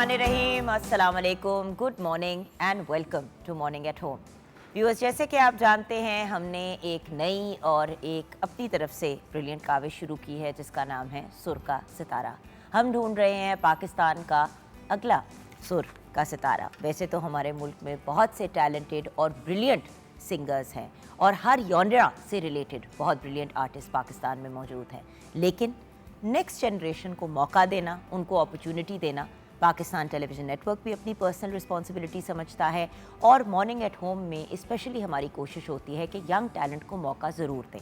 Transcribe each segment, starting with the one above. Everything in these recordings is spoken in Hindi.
बिस्मिल्लाहिर्रहमानिर्रहीम, अस्सलाम वालेकुम, good morning and welcome to Morning at Home. Viewers, जैसे कि आप जानते हैं हमने एक नई और एक अपनी तरफ से ब्रिलियंट काविश शुरू की है जिसका नाम है सुर का सितारा। हम ढूंढ रहे हैं पाकिस्तान का अगला सुर का सितारा। वैसे तो हमारे मुल्क में बहुत से टैलेंटेड और ब्रिलियंट सिंगर्स हैं और हर जॉनरा से रिलेटेड बहुत ब्रिलियंट आर्टिस्ट पाकिस्तान में मौजूद हैं, लेकिन नेक्स्ट जनरेशन को मौका देना, उनको अपॉर्चुनिटी देना, पाकिस्तान टेलीविज़न नेटवर्क भी अपनी पर्सनल रिस्पॉन्सिबिलिटी समझता है और मॉर्निंग एट होम में स्पेशली हमारी कोशिश होती है कि यंग टैलेंट को मौका ज़रूर दें।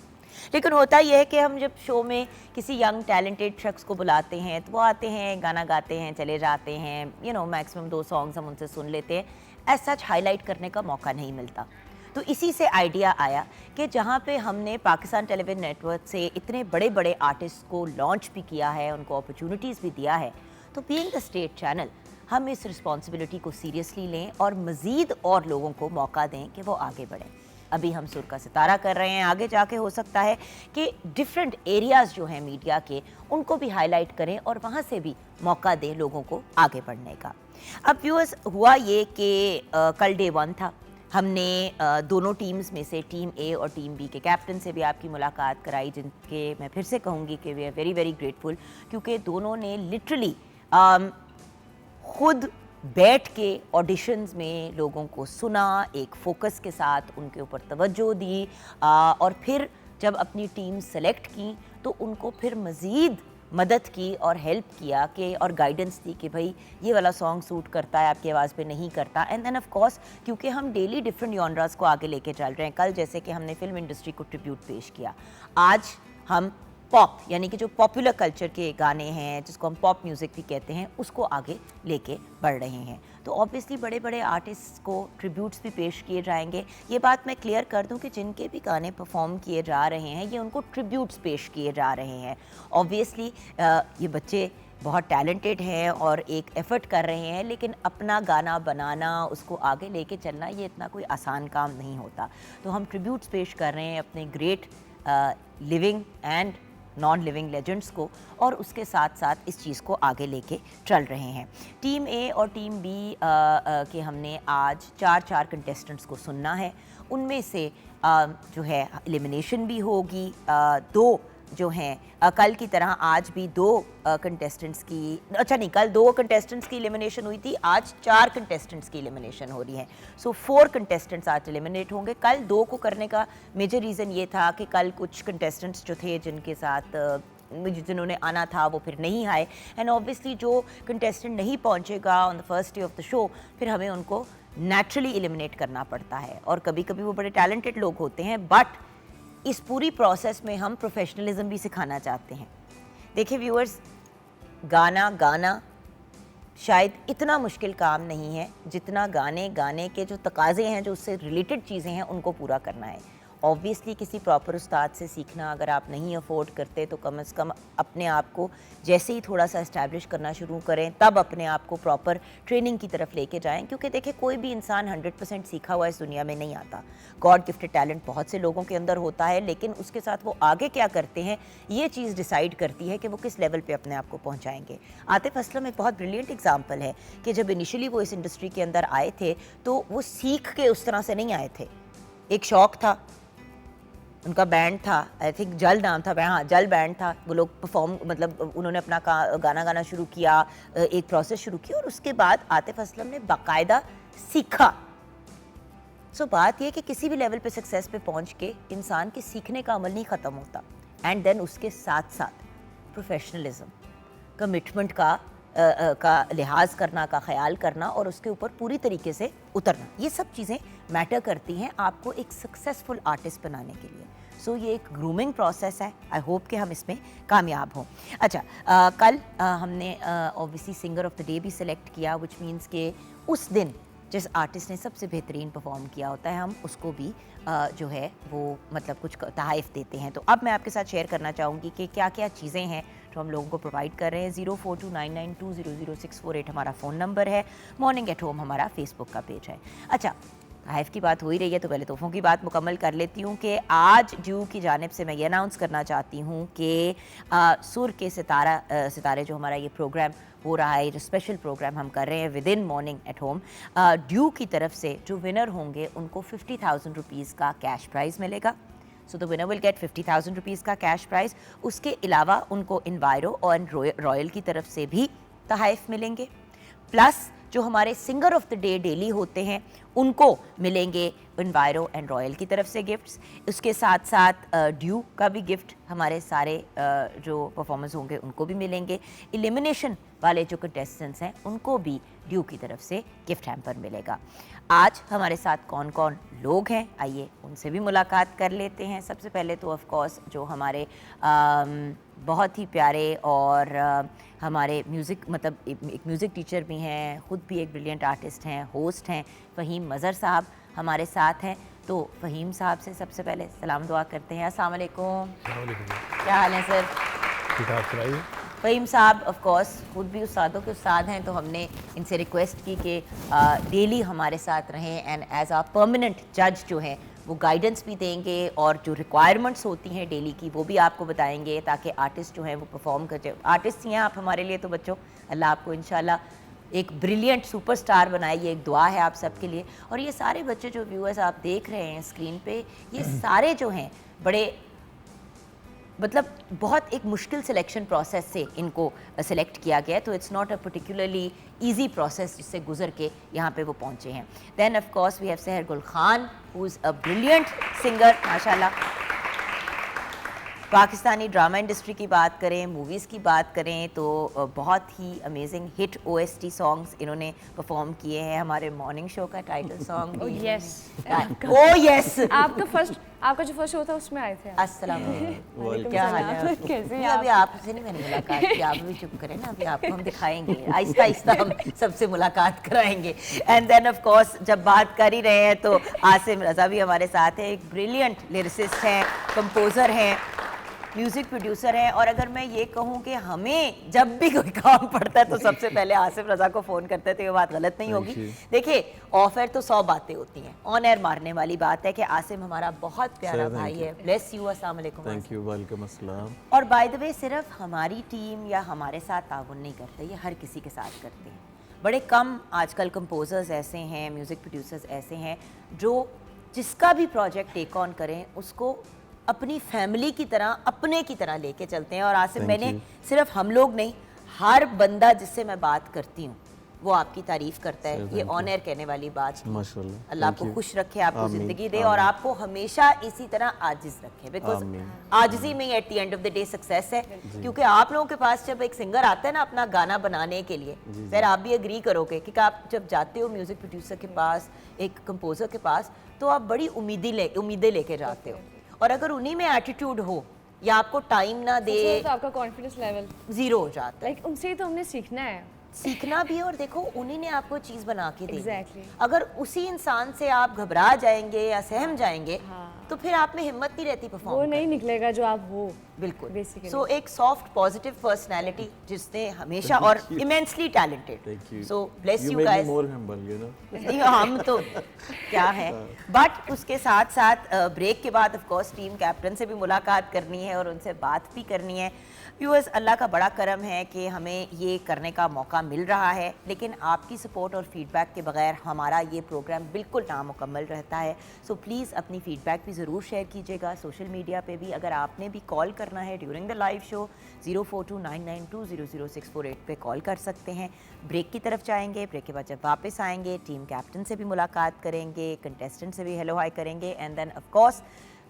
लेकिन होता यह है कि हम जब शो में किसी यंग टैलेंटेड शख्स को बुलाते हैं तो वो आते हैं, गाना गाते हैं, चले जाते हैं, मैक्सिमम 2 सॉन्ग्स हम उनसे सुन लेते हैं, एज सच हाईलाइट करने का मौका नहीं मिलता। तो इसी से आइडिया आया कि जहाँ पे हमने पाकिस्तान टेलीविज़न नेटवर्क से इतने बड़े बड़े आर्टिस्ट को लॉन्च भी किया है, उनको अपॉर्चुनिटीज़ भी दिया है, तो बीइंग द स्टेट चैनल हम इस रिस्पॉन्सिबिलिटी को सीरियसली लें और मज़ीद और लोगों को मौका दें कि वो आगे बढ़ें। अभी हम सुर का सितारा कर रहे हैं, आगे जाके हो सकता है कि डिफरेंट एरियाज़ जो हैं मीडिया के उनको भी हाईलाइट करें और वहाँ से भी मौका दें लोगों को आगे बढ़ने का। अब व्यूअर्स, हुआ ये कि कल डे 1 था। हमने दोनों टीम्स में से टीम ए और टीम बी के कैप्टन से भी आपकी मुलाकात कराई, जिनके मैं फिर से कहूँगी कि we are very very grateful, क्योंकि दोनों ने लिटरली खुद बैठ के ऑडिशंस में लोगों को सुना, एक फोकस के साथ उनके ऊपर तवज्जो दी और फिर जब अपनी टीम सेलेक्ट की तो उनको फिर मज़ीद मदद की और हेल्प किया कि और गाइडेंस दी कि भाई ये वाला सॉन्ग सूट करता है, आपकी आवाज़ पे नहीं करता। एंड देन ऑफ कोर्स, क्योंकि हम डेली डिफरेंट जॉनरास को आगे लेके चल रहे हैं, कल जैसे कि हमने फिल्म इंडस्ट्री को ट्रिब्यूट पेश किया, आज हम पॉप यानी कि जो पॉपुलर कल्चर के गाने हैं जिसको हम पॉप म्यूज़िक भी कहते हैं उसको आगे लेके बढ़ रहे हैं। तो ऑब्वियसली बड़े बड़े आर्टिस्ट को ट्रिब्यूट्स भी पेश किए जाएंगे। ये बात मैं क्लियर कर दूं कि जिनके भी गाने परफॉर्म किए जा रहे हैं ये उनको ट्रिब्यूट्स पेश किए जा रहे हैं। ऑब्वियसली ये बच्चे बहुत टैलेंटेड हैं और एक एफ़र्ट कर रहे हैं, लेकिन अपना गाना बनाना, उसको आगे लेके चलना, ये इतना कोई आसान काम नहीं होता। तो हम ट्रिब्यूट्स पेश कर रहे हैं अपने great living and non living legends को और उसके साथ साथ इस चीज़ को आगे लेके चल रहे हैं। टीम ए और टीम बी के हमने आज 4 कंटेस्टेंट्स को सुनना है। उनमें से जो है एलिमिनेशन भी होगी। 2 जो हैं कल की तरह आज भी 2 कंटेस्टेंट्स की, अच्छा नहीं, कल 2 कंटेस्टेंट्स की एलिमिनेशन हुई थी, आज 4 कंटेस्टेंट्स की एलिमिनेशन हो रही है। सो 4 कंटेस्टेंट्स आज एलिमिनेट होंगे। कल 2 को करने का मेजर रीज़न ये था कि कल कुछ कंटेस्टेंट्स जो थे जिनके साथ जिन्होंने आना था वो फिर नहीं आए, एंड ऑब्वियसली जो कंटेस्टेंट नहीं पहुंचेगा on the first day of the show फिर हमें उनको नेचुरली एलिमिनेट करना पड़ता है। और कभी कभी वो बड़े टैलेंटेड लोग होते हैं, बट इस पूरी प्रोसेस में हम प्रोफेशनलिज्म भी सिखाना चाहते हैं। देखिए व्यूअर्स, गाना गाना शायद इतना मुश्किल काम नहीं है जितना गाने के जो तकाज़े हैं, जो उससे रिलेटेड चीज़ें हैं, उनको पूरा करना है। ऑब्वियसली किसी प्रॉपर उस्ताद से सीखना अगर आप नहीं अफोर्ड करते तो कम से कम अपने आप को जैसे ही थोड़ा सा इस्टेब्लिश करना शुरू करें तब अपने आप को प्रॉपर ट्रेनिंग की तरफ लेके जाएं, क्योंकि देखिए कोई भी इंसान 100% सीखा हुआ इस दुनिया में नहीं आता। गॉड गिफ्टेड टैलेंट बहुत से लोगों के अंदर होता है, लेकिन उसके साथ वो आगे क्या करते हैं ये चीज़ डिसाइड करती है कि वो किस लेवल पर अपने आप को पहुँचाएंगे। आतिफ असलम एक बहुत ब्रिलियंट एग्जाम्पल है कि जब इनिशियली वो इस इंडस्ट्री के अंदर आए थे तो वो सीख के उस तरह से नहीं आए थे। एक शौक़ था, उनका बैंड था, आई थिंक जल नाम था, हाँ जल बैंड था। वो लोग परफॉर्म मतलब उन्होंने अपना गाना गाना शुरू किया, एक प्रोसेस शुरू की और उसके बाद आतिफ असलम ने बाकायदा सीखा। सो बात यह कि किसी भी लेवल पे सक्सेस पे पहुंच के इंसान के सीखने का अमल नहीं ख़त्म होता, एंड देन उसके साथ साथ प्रोफेशनलिज्म, कमिटमेंट का लिहाज करना, का ख्याल करना और उसके ऊपर पूरी तरीके से उतरना, ये सब चीज़ें मैटर करती हैं आपको एक सक्सेसफुल आर्टिस्ट बनाने के लिए। सो ये एक ग्रूमिंग प्रोसेस है। आई होप कि हम इसमें कामयाब हों। अच्छा, कल हमने obviously singer of the day भी सिलेक्ट किया, विच मीन्स के उस दिन जिस आर्टिस्ट ने सबसे बेहतरीन परफॉर्म किया होता है हम उसको भी जो है वो मतलब कुछ तहाइफ देते हैं। तो अब मैं आपके साथ शेयर करना चाहूँगी कि क्या क्या चीज़ें हैं जो हम लोगों को प्रोवाइड कर रहे हैं। 042992000648 हमारा फ़ोन नंबर है, मॉर्निंग एट होम हमारा फेसबुक का पेज है। अच्छा, तोहफ़ की बात हो ही रही है तो पहले तोहफ़ों की बात मुकम्मल कर लेती हूँ कि आज ड्यू की जानिब से मैं ये अनाउंस करना चाहती हूँ कि सुर के सितारे जो हमारा ये प्रोग्राम हो रहा है, जो स्पेशल प्रोग्राम हम कर रहे हैं with in morning at home, due की तरफ से जो विनर होंगे उनको 50,000 रुपीज़ का कैश प्राइज़ मिलेगा। So the winner will get 50,000 rupees का कैश प्राइज़। उसके अलावा उनको इन्वायरो और रॉयल की तरफ से भी तोहफ़ मिलेंगे, प्लस जो हमारे singer of the day daily होते हैं उनको मिलेंगे इन्वायरो एंड रॉयल की तरफ से गिफ्ट्स। उसके साथ साथ ड्यू का भी गिफ्ट हमारे सारे जो परफॉर्मेंस होंगे उनको भी मिलेंगे। एलिमिनेशन वाले जो कंटेस्टेंट्स हैं उनको भी ड्यू की तरफ से गिफ्ट हैम्पर मिलेगा। आज हमारे साथ कौन कौन लोग हैं आइए उनसे भी मुलाकात कर लेते हैं। सबसे पहले तो ऑफ कोर्स जो हमारे बहुत ही प्यारे और हमारे म्यूज़िक मतलब एक म्यूज़िक टीचर भी हैं, ख़ुद भी एक ब्रिलियंट आर्टिस्ट हैं, होस्ट हैं, फ़हीम मज़हर साहब हमारे साथ हैं। तो फ़हीम साहब से सबसे पहले सलाम दुआ करते हैं। अस्सलाम वालेकुम। क्या हाल है सर? ठीक ठाक सुनाइए। फ़हीम साहब ऑफ कोर्स खुद भी उस्तादों के उस्ताद हैं, तो हमने इनसे रिक्वेस्ट की कि डेली हमारे साथ रहें एंड एज आ परमानेंट जज जो हैं वो गाइडेंस भी देंगे और जो रिक्वायरमेंट्स होती हैं डेली की वो भी आपको बताएंगे ताकि आर्टिस्ट जो हैं वो परफॉर्म करते। आर्टिस्ट ही हैं आप हमारे लिए, तो बच्चों अल्लाह आपको इंशाल्लाह एक ब्रिलियंट सुपरस्टार बनाए, ये एक दुआ है आप सबके लिए। और ये सारे बच्चे जो व्यूअर्स आप देख रहे हैं स्क्रीन पे, ये सारे जो हैं बड़े मतलब बहुत एक मुश्किल सिलेक्शन प्रोसेस से इनको सिलेक्ट किया गया है, तो it's not a particularly easy process जिससे गुजर के यहाँ पे वो पहुँचे हैं। Then of course we have Sahar Gul Khan who is a brilliant singer माशाल्लाह। पाकिस्तानी ड्रामा इंडस्ट्री की बात करें, मूवीज़ की बात करें तो बहुत ही अमेजिंग हिट OST सॉन्ग्स इन्होंने परफॉर्म किए हैं। हमारे मॉर्निंग शो का टाइटल सॉन्ग ओह यस, आपका जो फर्स्ट शो था उसमें आए थे। अस्सलाम वालेकुम, क्या हाल है आपको? कैसे नहीं, अभी आपसे नहीं मैंने मुलाकात की, आप भी चुप करें ना, अभी आपको हम दिखाएंगे आहिस्ता आहिस्ता हम सबसे मुलाकात कराएंगे। एंड देन ऑफ कोर्स जब बात कर ही रहे हैं तो आसिम रज़ा भी हमारे साथ है, एक ब्रिलियंट लिरिसिस्ट हैं, कंपोज़र हैं, म्यूज़िक प्रोड्यूसर हैं। और अगर मैं ये कहूँ कि हमें जब भी कोई काम पड़ता है तो सबसे पहले आसिफ रज़ा को फ़ोन करते हैं, तो ये बात गलत नहीं होगी। देखिए ऑफ एयर तो 100 बातें होती हैं, ऑन एयर मारने वाली बात है कि आसिम हमारा बहुत प्यारा भाई है। ब्लेस यू, अस्सलाम वालेकुम। थैंक यू, वेलकम अस्सलाम। और बाय द वे सिर्फ हमारी टीम या हमारे साथ ताउन नहीं करते, ये हर किसी के साथ करते हैं। बड़े कम आजकल कंपोजर्स ऐसे हैं, म्यूज़िक प्रोड्यूसर्स ऐसे हैं जो जिसका भी प्रोजेक्ट टेक ऑन करें उसको अपनी फैमिली की तरह, अपने की तरह लेके चलते हैं। और आसिफ मैंने सिर्फ हम लोग नहीं, हर बंदा जिससे मैं बात करती हूँ वो आपकी तारीफ करता है। ये ऑन एयर कहने वाली बात है। माशाल्लाह, अल्लाह आपको खुश रखे, आपको जिंदगी दे और आपको हमेशा इसी तरह आजिज रखे, बिकॉज आजिजी में at the end of the day success है। क्योंकि आप लोगों के पास जब एक सिंगर आता है ना अपना गाना बनाने के लिए, फिर आप भी एग्री करोगे कि आप जब जाते हो म्यूजिक प्रोड्यूसर के पास, एक कंपोजर के पास, तो आप बड़ी उम्मीदें लेके जाते हो। और अगर उन्हीं में एटीट्यूड हो या आपको टाइम ना दे तो आपका कॉन्फिडेंस लेवल जीरो हो जाता है। लाइक उनसे ही तो हमने सीखना है, सीखना भी है। और देखो उन्हीं ने आपको चीज बना के दी। Exactly. अगर उसी इंसान से आप घबरा जाएंगे या सहम जाएंगे तो फिर आप में हिम्मत नहीं रहती परफॉर्म, वो नहीं निकलेगा जो आप हो। बिल्कुल Basically. सो एक सॉफ्ट पॉजिटिव पर्सनालिटी जिसने हमेशा और immensely talented. So bless you guys. More humble, you know. नहीं हम तो क्या है, बट उसके साथ साथ ब्रेक के बाद ऑफ कोर्स टीम कैप्टन से भी मुलाकात करनी है और उनसे बात भी करनी है। व्यूअर्स, अल्लाह का बड़ा करम है कि हमें ये करने का मौका मिल रहा है, लेकिन आपकी सपोर्ट और फीडबैक के बगैर हमारा ये प्रोग्राम बिल्कुल नामुकम्मल रहता है। सो प्लीज़ अपनी फीडबैक भी ज़रूर शेयर कीजिएगा सोशल मीडिया पे भी। अगर आपने भी कॉल करना है ड्यूरिंग द लाइव शो 042992000648 पे कॉल कर सकते हैं। ब्रेक की तरफ जाएंगे, ब्रेक के बाद जब वापस आएंगे टीम कैप्टन से भी मुलाकात करेंगे, कंटेस्टेंट से भी हेलो हाय करेंगे and then of course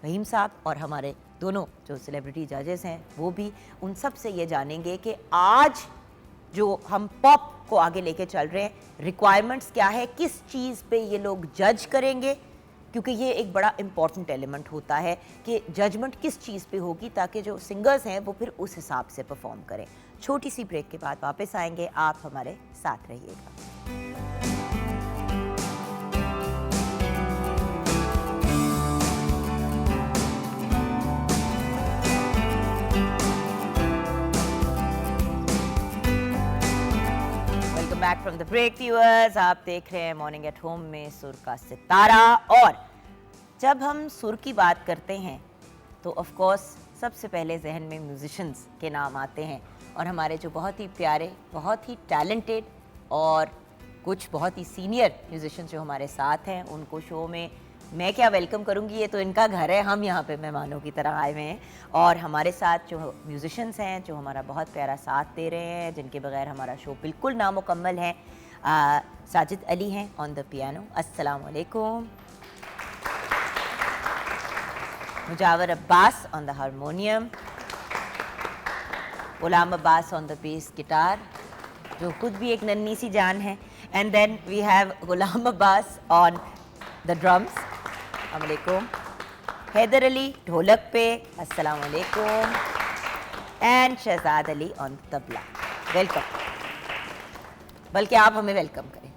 Faheem साहब और हमारे दोनों जो सेलिब्रिटी जजेस हैं वो भी, उन सब से ये जानेंगे कि आज जो हम पॉप को आगे लेके चल रहे हैं, रिक्वायरमेंट्स क्या है, किस चीज़ पे ये लोग जज करेंगे, क्योंकि ये एक बड़ा इंपॉर्टेंट एलिमेंट होता है कि जजमेंट किस चीज़ पे होगी ताकि जो सिंगर्स हैं वो फिर उस हिसाब से परफॉर्म करें। छोटी सी ब्रेक के बाद वापस आएंगे, आप हमारे साथ रहिएगा। Back from the break viewers, आप देख रहे हैं मॉर्निंग एट होम में सुर का सितारा। और जब हम सुर की बात करते हैं तो ऑफ कोर्स सबसे पहले जहन में म्यूजिशियंस के नाम आते हैं, और हमारे जो बहुत ही प्यारे, बहुत ही टैलेंटेड और कुछ बहुत ही सीनियर म्यूजिशियंस जो हमारे साथ हैं, उनको शो में मैं क्या वेलकम करूंगी, ये तो इनका घर है, हम यहाँ पे मेहमानों की तरह आए हुए हैं। और हमारे साथ जो म्यूजिशियंस हैं जो हमारा बहुत प्यारा साथ दे रहे हैं, जिनके बगैर हमारा शो बिल्कुल नामुकम्मल है, साजिद अली हैं ऑन द पियानो, अस्सलाम वालेकुम। Mujawar Abbas on the harmonium, Ghulam Abbas on the bass guitar, जो खुद भी एक नन्ही सी जान है, and then we have Ghulam Abbas on the drums, अस्सलामुअलैकुम। हैदर अली ढोलक पे, अस्सलामुअलैकुम। And Shahzad Ali on tabla, welcome. बल्कि आप हमें वेलकम करें,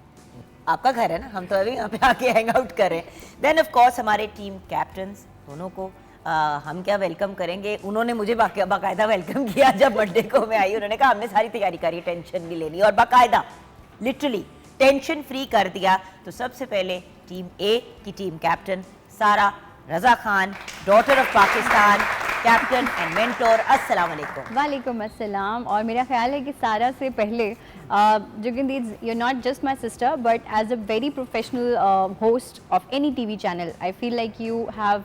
आपका घर है ना, हम तो अभी यहाँ पे आके हैंग आउट करें। देन ऑफ कोर्स हमारे टीम कैप्टन्स दोनों को हम क्या वेलकम करेंगे, उन्होंने मुझे बाकायदा वेलकम किया जब मंडे को मैं आई। उन्होंने कहा हमने सारी तैयारी करी, टेंशन नहीं लेनी, और बाकायदा लिटरली टेंशन फ्री कर दिया। तो सबसे पहले टीम ए की team captain Sara Raza Khan, daughter of Pakistan, captain and mentor, अस्सलाम वालेकुम। वालेकुम अस्सलाम। और मेरा ख्याल है कि सारा से पहले जुगनदीद, you are not just my sister but as a very professional host of any TV channel, I feel like you have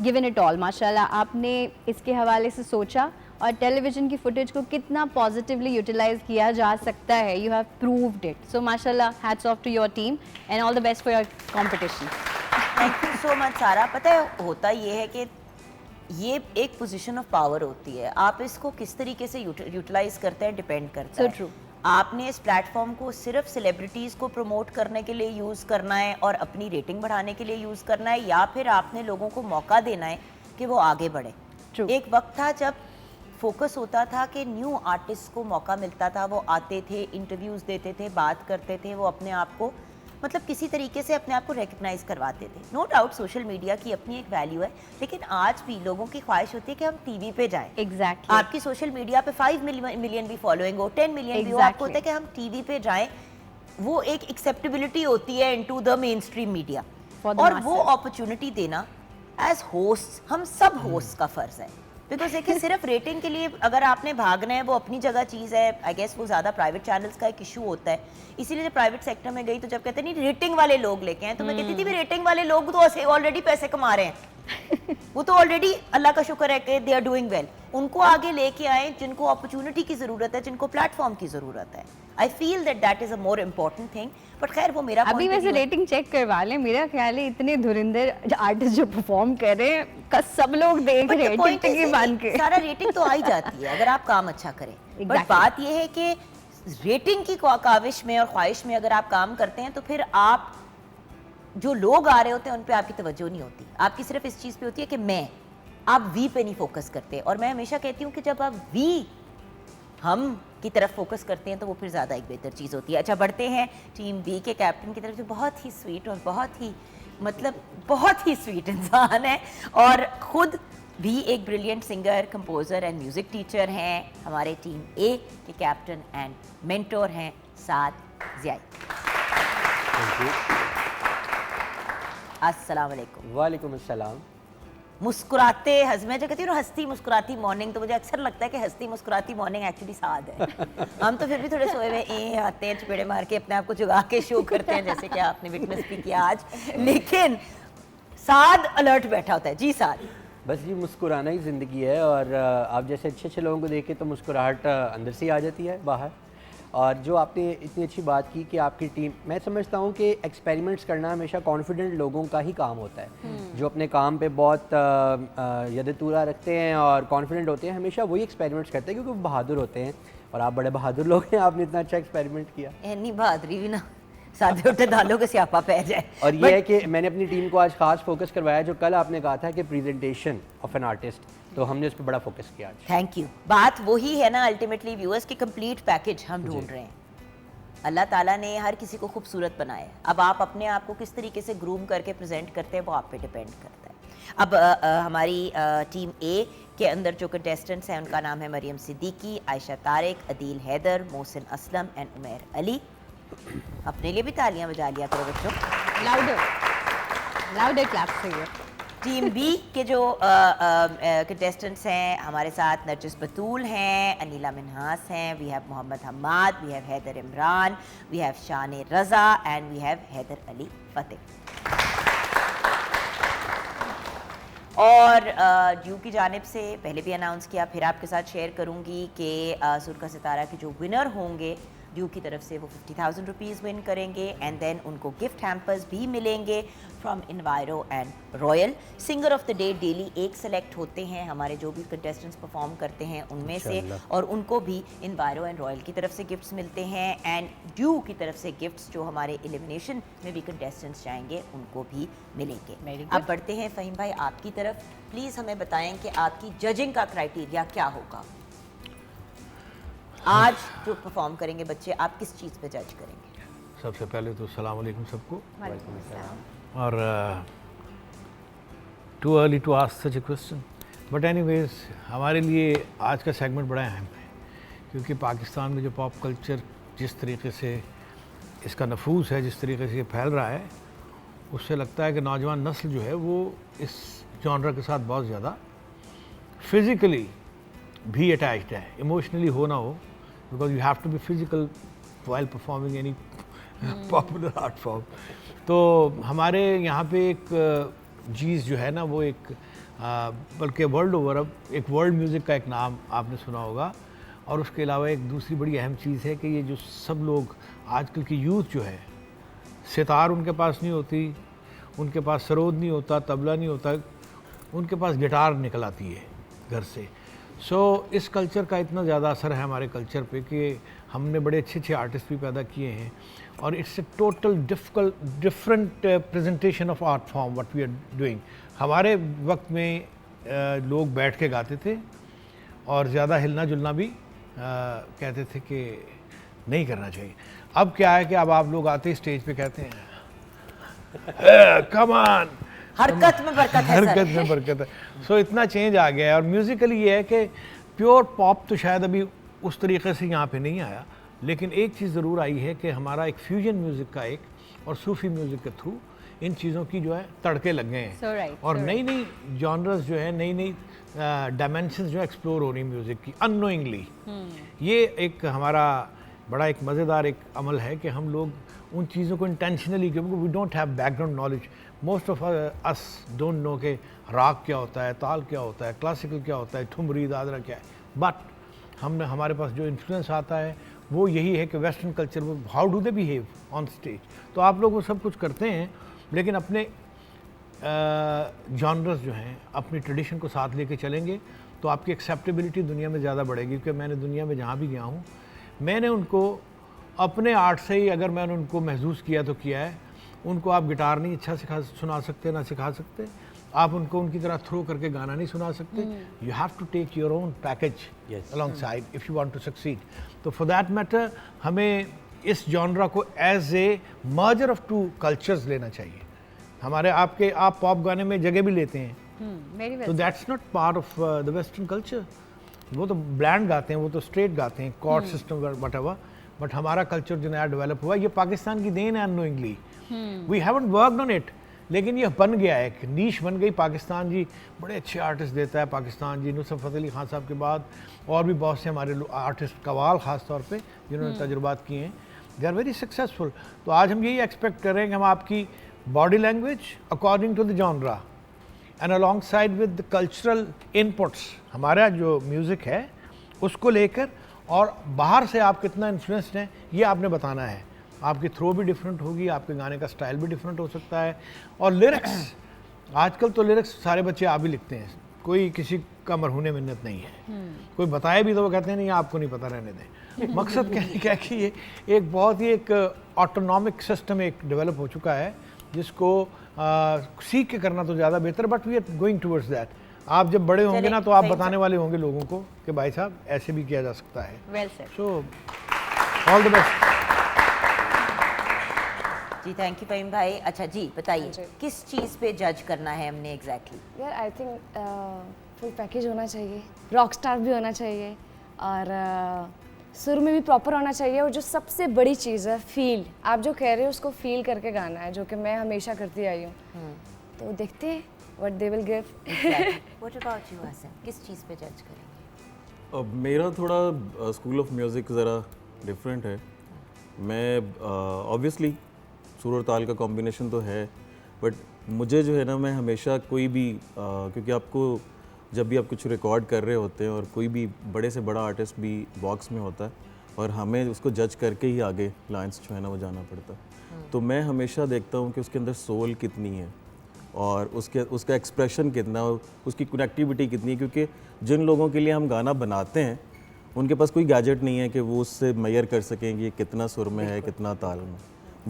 given it all. माशाल्लाह, आपने इसके हवाले से सोचा और टेलीविज़न की फुटेज को कितना पॉजिटिवली यूटिलाइज किया जा सकता है, you have proved it. So माशाल्लाह, hats off to your team and all the best for your competition. Thank you so much Sara. पता है होता ये है कि ये एक पोजीशन ऑफ पावर होती है, आप इसको किस तरीके से यूटिलाइज करते हैं डिपेंड करता है। So true. आपने इस प्लेटफॉर्म को सिर्फ सेलिब्रिटीज़ को प्रमोट करने के लिए यूज़ करना है और अपनी रेटिंग बढ़ाने के लिए यूज़ करना है, या फिर आपने लोगों को मौका देना है कि वो आगे बढ़े। True. एक वक्त था जब फोकस होता था कि न्यू आर्टिस्ट को मौका मिलता था, वो आते थे, इंटरव्यूज़ देते थे, बात करते थे, वो अपने आप को मतलब किसी तरीके से अपने आप को रिकग्नाइज करवाते थे। नो डाउट सोशल मीडिया की अपनी एक वैल्यू है, लेकिन आज भी लोगों की ख्वाहिश होती है कि हम टीवी पे जाएं। एग्जैक्टली। आपकी सोशल मीडिया पे 5 मिलियन भी फॉलोइंग हो, 10 मिलियन भी हो, आपको होता है कि हम टीवी पे जाएं, वो एक एक्सेप्टेबिलिटी होती है into the main stream media. और वो अपॉर्चुनिटी देना एज होस्ट हम सब होस्ट का फर्ज है। बिकॉज देखिए सिर्फ रेटिंग के लिए अगर आपने भागना है, वो अपनी जगह चीज़ है, आई गेस वो ज़्यादा प्राइवेट चैनल्स का एक इशू होता है। इसीलिए जब प्राइवेट सेक्टर में गई तो जब कहते नहीं रेटिंग वाले लोग लेके आए, तो मैं कहती थी भी रेटिंग वाले लोग तो ऑलरेडी पैसे कमा रहे हैं वो तो ऑलरेडी अल्लाह का शुक्र है कि दे आर डूइंग वेल। उनको आगे लेके आए जिनको अपॉर्चुनिटी की ज़रूरत है, जिनको प्लेटफॉर्म की ज़रूरत है। I feel that is a more important thing. But खैर वो मेरा अभी वैसे रेटिंग चेक करवा लें, मेरा ख्याल है इतने धुरिंदर आर्टिस्ट जो परफॉर्म कर रहे हैं का सब लोग देख रहे हैं टिकटिकी बन के। सारा रेटिंग तो आ ही जाती है अगर आप काम अच्छा करें। But Exactly. बात यह है कि रेटिंग की काविश में और ख्वाहिश में अगर आप काम करते हैं तो फिर आप जो लोग आ रहे होते हैं उन पे आपकी तवज्जो नहीं होती, आपकी सिर्फ इस चीज़ पे होती है कि मैं, आप वी पे नहीं फोकस करते। और मैं हमेशा कहती हूँ कि जब आप वी हम की तरफ फोकस करते हैं तो वो फिर ज़्यादा एक बेहतर चीज़ होती है। अच्छा, बढ़ते हैं टीम बी के कैप्टन की तरफ, जो बहुत ही स्वीट और बहुत ही मतलब बहुत ही स्वीट इंसान है और ख़ुद भी एक brilliant singer, composer and music teacher हैं। हमारे टीम ए के कैप्टन एंड मेंटोर हैं साद ज़ियाई। अस्सलाम वालेकुम। वालेकुम अस्सलाम। मुस्कुराते मैं जो कहती हूँ हंसती मुस्कुराती मॉर्निंग, तो मुझे अक्सर लगता है कि हंसती मुस्कुराती मॉर्निंग एक्चुअली साद है। हम तो फिर भी थोड़े सोए हुए आते हैं, चपेड़े मार के अपने आप को जुगा के शो करते हैं, जैसे कि आपने विटनेस भी किया आज। लेकिन साद अलर्ट बैठा होता है। जी साद। बस ये मुस्कुराना ही ज़िंदगी है, और आप जैसे अच्छे अच्छे लोगों को देख के तो मुस्कुराहट अंदर से ही आ जाती है बाहर। और जो आपने इतनी अच्छी बात की कि आपकी टीम, मैं समझता हूँ कि एक्सपेरिमेंट्स करना हमेशा कॉन्फिडेंट लोगों का ही काम होता है। जो अपने काम पे बहुत यदतूरा रखते हैं और कॉन्फिडेंट होते हैं, हमेशा वही एक्सपेरिमेंट्स करते हैं क्योंकि वो बहादुर होते हैं। और आप बड़े बहादुर लोग हैं, आपने इतना अच्छा एक्सपेरिमेंट किया। नहीं बहादुरी भी ना सादे उठे दालों के स्यापा पै जाए। और ये है कि मैंने अपनी टीम को आज खास फोकस करवाया, जो कल आपने कहा था कि प्रेजेंटेशन ऑफ एन आर्टिस्ट, तो हमने उस पर बड़ा फोकस किया आज। Thank you. बात वही है ना अल्टीमेटली व्यूअर्स की, कंप्लीट पैकेज हम ढूंढ रहे हैं। अल्लाह ताला ने हर किसी को खूबसूरत बनाया है। अब आप अपने आप को किस तरीके से ग्रूम करके प्रेजेंट करते हैं वो आप पे डिपेंड करता है। अब हमारी टीम ए के अंदर जो कंटेस्टेंट्स हैं उनका नाम है मरियम सिद्दीकी, आयशा तारिक, अदील हैदर, मोहसिन असलम एंड उमैर अली। अपने लिए भी तालियां बजा लिया करो बच्चों। लाउडर क्लैप्स चाहिए। टीम बी के जो कंटेस्टेंट्स हैं हमारे साथ, नरजिस बतूल हैं, अनीला मिन्हास हैं, we have Mohammad Hammad, we have Haider Imran, we have Shan Raza and we have Haider Ali Fateh. और ड्यू की जानिब से पहले भी अनाउंस किया, फिर आपके साथ शेयर करूंगी कि सुर का सितारा के जो विनर होंगे ड्यू की तरफ से वो 50,000 रुपीज़ विन करेंगे एंड देन उनको गिफ्ट हैम्पर्स भी मिलेंगे from इन्वायरो and royal. Singer of the day daily एक सेलेक्ट होते हैं हमारे जो भी कंटेस्टेंट्स परफॉर्म करते हैं उनमें से, और उनको भी इन्वायरो एंड रॉयल की तरफ से गिफ्ट्स मिलते हैं एंड ड्यू की तरफ से गिफ्ट्स जो हमारे एलिमिनेशन में भी कंटेस्टेंट्स जाएंगे उनको भी मिलेंगे। अब बढ़ते हैं फ़हीम भाई आपकी तरफ, प्लीज़ हमें बताएं कि आपकी जजिंग का क्राइटेरिया क्या होगा। आज जो परफॉर्म करेंगे बच्चे, आप किस चीज़ पे जज करेंगे? सबसे पहले तो अस्सलाम वालेकुम सबको। और too early to ask such a question, but anyways हमारे लिए आज का सेगमेंट बड़ा अहम है, क्योंकि पाकिस्तान में जो पॉप कल्चर जिस तरीके से इसका नफूस है, जिस तरीके से ये फैल रहा है, उससे लगता है कि नौजवान नस्ल जो है वो इस जॉनर के साथ बहुत ज़्यादा फिज़िकली भी अटैच्ड है, इमोशनली हो ना हो, because you have to be physical while performing any popular art form. तो हमारे यहाँ पे एक चीज़ जो है ना वो एक बल्कि वर्ल्ड ओवर अब एक वर्ल्ड म्यूज़िक का एक नाम आपने सुना होगा, और उसके अलावा एक दूसरी बड़ी अहम चीज़ है कि ये जो सब लोग आजकल की यूथ जो है, सितार उनके पास नहीं होती, उनके पास सरोद नहीं होता, तबला नहीं होता, उनके पास गिटार निकल आती है घर से। सो इस कल्चर का इतना ज़्यादा असर है हमारे कल्चर पे कि हमने बड़े अच्छे अच्छे आर्टिस्ट भी पैदा किए हैं, और it's a total different presentation of art form what we are doing. हमारे वक्त में लोग बैठ के गाते थे और ज़्यादा हिलना जुलना भी कहते थे कि नहीं करना चाहिए। अब क्या है कि अब आप लोग आते स्टेज पे कहते हैं कम ऑन, हरकत में बरकत है सर। हरकत में बरकत है। सो इतना चेंज आ गया है, और म्यूज़िकली ये है कि प्योर पॉप तो शायद अभी उस तरीके से यहाँ पे नहीं आया, लेकिन एक चीज़ ज़रूर आई है कि हमारा एक फ्यूजन म्यूज़िक का एक और सूफ़ी म्यूज़िक के थ्रू इन चीज़ों की जो है तड़के लग गए हैं, और नई नई जॉनर्स जो है, नई नई डायमेंशंस जो एक्सप्लोर हो रही म्यूज़िक की अननोइंगली। ये एक हमारा बड़ा एक मज़ेदार एक अमल है कि हम लोग उन चीज़ों को इंटेंशनली, क्योंकि we don't have background knowledge, most of us don't know के राग क्या होता है, ताल क्या होता है, क्लासिकल क्या होता है, ठुमरी दादरा क्या है, बट हमने हमारे पास जो इन्फ्लुएंस आता है वो यही है कि वेस्टर्न कल्चर में how do they behave on stage. तो आप लोग वो सब कुछ करते हैं, लेकिन अपने जॉनर्स जो हैं, अपनी ट्रेडिशन को साथ लेके चलेंगे तो आपकी एक्सेप्टेबिलिटी दुनिया में ज़्यादा बढ़ेगी। क्योंकि मैंने दुनिया में जहाँ भी गया हूँ, मैंने उनको अपने आर्ट से ही अगर मैंने उनको महसूस किया तो किया है। उनको आप गिटार नहीं अच्छा सुना सकते, ना सिखा सकते, आप उनको उनकी तरह थ्रो करके गाना नहीं सुना सकते। You have to take your own package alongside if you want to succeed. तो फॉर दैट मैटर हमें इस जॉनरा को as a merger of two cultures लेना चाहिए। हमारे आपके आप पॉप गाने में जगह भी लेते हैं, तो that's not part of the western culture. वो तो ब्लैंड गाते हैं, वो तो स्ट्रेट गाते हैं, कॉर्ड सिस्टम वटएवर, बट हमारा कल्चर जो नया डेवलप हुआ, ये पाकिस्तान की देन है unknowingly. We haven't worked on it, लेकिन ये बन गया है, एक नीश बन गई। पाकिस्तान जी बड़े अच्छे आर्टिस्ट देता है, पाकिस्तान जी नुसरत फ़तेह अली खान साहब के बाद और भी बहुत से हमारे आर्टिस्ट, कवाल ख़ास तौर पे जिन्होंने तजुर्बात किए हैं, दे आर वेरी सक्सेसफुल। तो आज हम यही एक्सपेक्ट कर रहे हैं कि हम आपकी body language according to the genre and alongside with the cultural inputs, हमारा जो म्यूज़िक है उसको लेकर, और बाहर से आप कितना इन्फ्लुएंस्ड हैं ये आपने बताना है। आपकी थ्रो भी डिफरेंट होगी, आपके गाने का स्टाइल भी डिफरेंट हो सकता है, और लिरिक्स, आजकल तो लिरिक्स सारे बच्चे आप ही लिखते हैं, कोई किसी का मरहूने मिन्नत नहीं है। कोई बताए भी तो वो कहते हैं नहीं आपको नहीं पता, रहने दें। मकसद कहने क्या कि ये एक बहुत ही एक ऑटोनॉमिक सिस्टम एक डेवलप हो चुका है, जिसको सीख के करना तो ज़्यादा बेहतर, but we are going towards that. आप जब बड़े होंगे ना तो आप बताने वाले होंगे लोगों को कि भाई साहब ऐसे भी किया जा सकता है। Well said. So all the best ji. Thank you Faheem भाई। अच्छा जी बताइए, किस चीज़ पे जज करना है हमने एग्जैक्टली? यार आई थिंक फुल पैकेज होना चाहिए, रॉक स्टार भी होना चाहिए, और सुर में भी प्रॉपर होना चाहिए, और जो सबसे बड़ी चीज़ है फील, आप जो कह रहे हो उसको फील करके गाना है, जो कि मैं हमेशा करती आई हूँ। तो देखते हैं what they will give. What about you Hassan, किस चीज़ पे जज करेंगे? अब मेरा थोड़ा स्कूल ऑफ म्यूज़िक ज़रा डिफरेंट है। मैं ऑब्वियसली सुर और ताल का कॉम्बिनेशन तो है, बट मुझे जो है ना, मैं हमेशा कोई भी क्योंकि आपको जब भी आप कुछ रिकॉर्ड कर रहे होते हैं और कोई भी बड़े से बड़ा आर्टिस्ट भी बॉक्स में होता है और हमें उसको जज करके ही आगे लाइंस जो है ना वो जाना पड़ता है। तो मैं हमेशा देखता हूँ कि उसके अंदर सोल कितनी है और उसका एक्सप्रेशन कितना, उसकी कनेक्टिविटी कितनी है, क्योंकि जिन लोगों के लिए हम गाना बनाते हैं उनके पास कोई गैजेट नहीं है कि वो उससे मेजर कर सकें कि ये कितना सुर में है, कितना ताल में।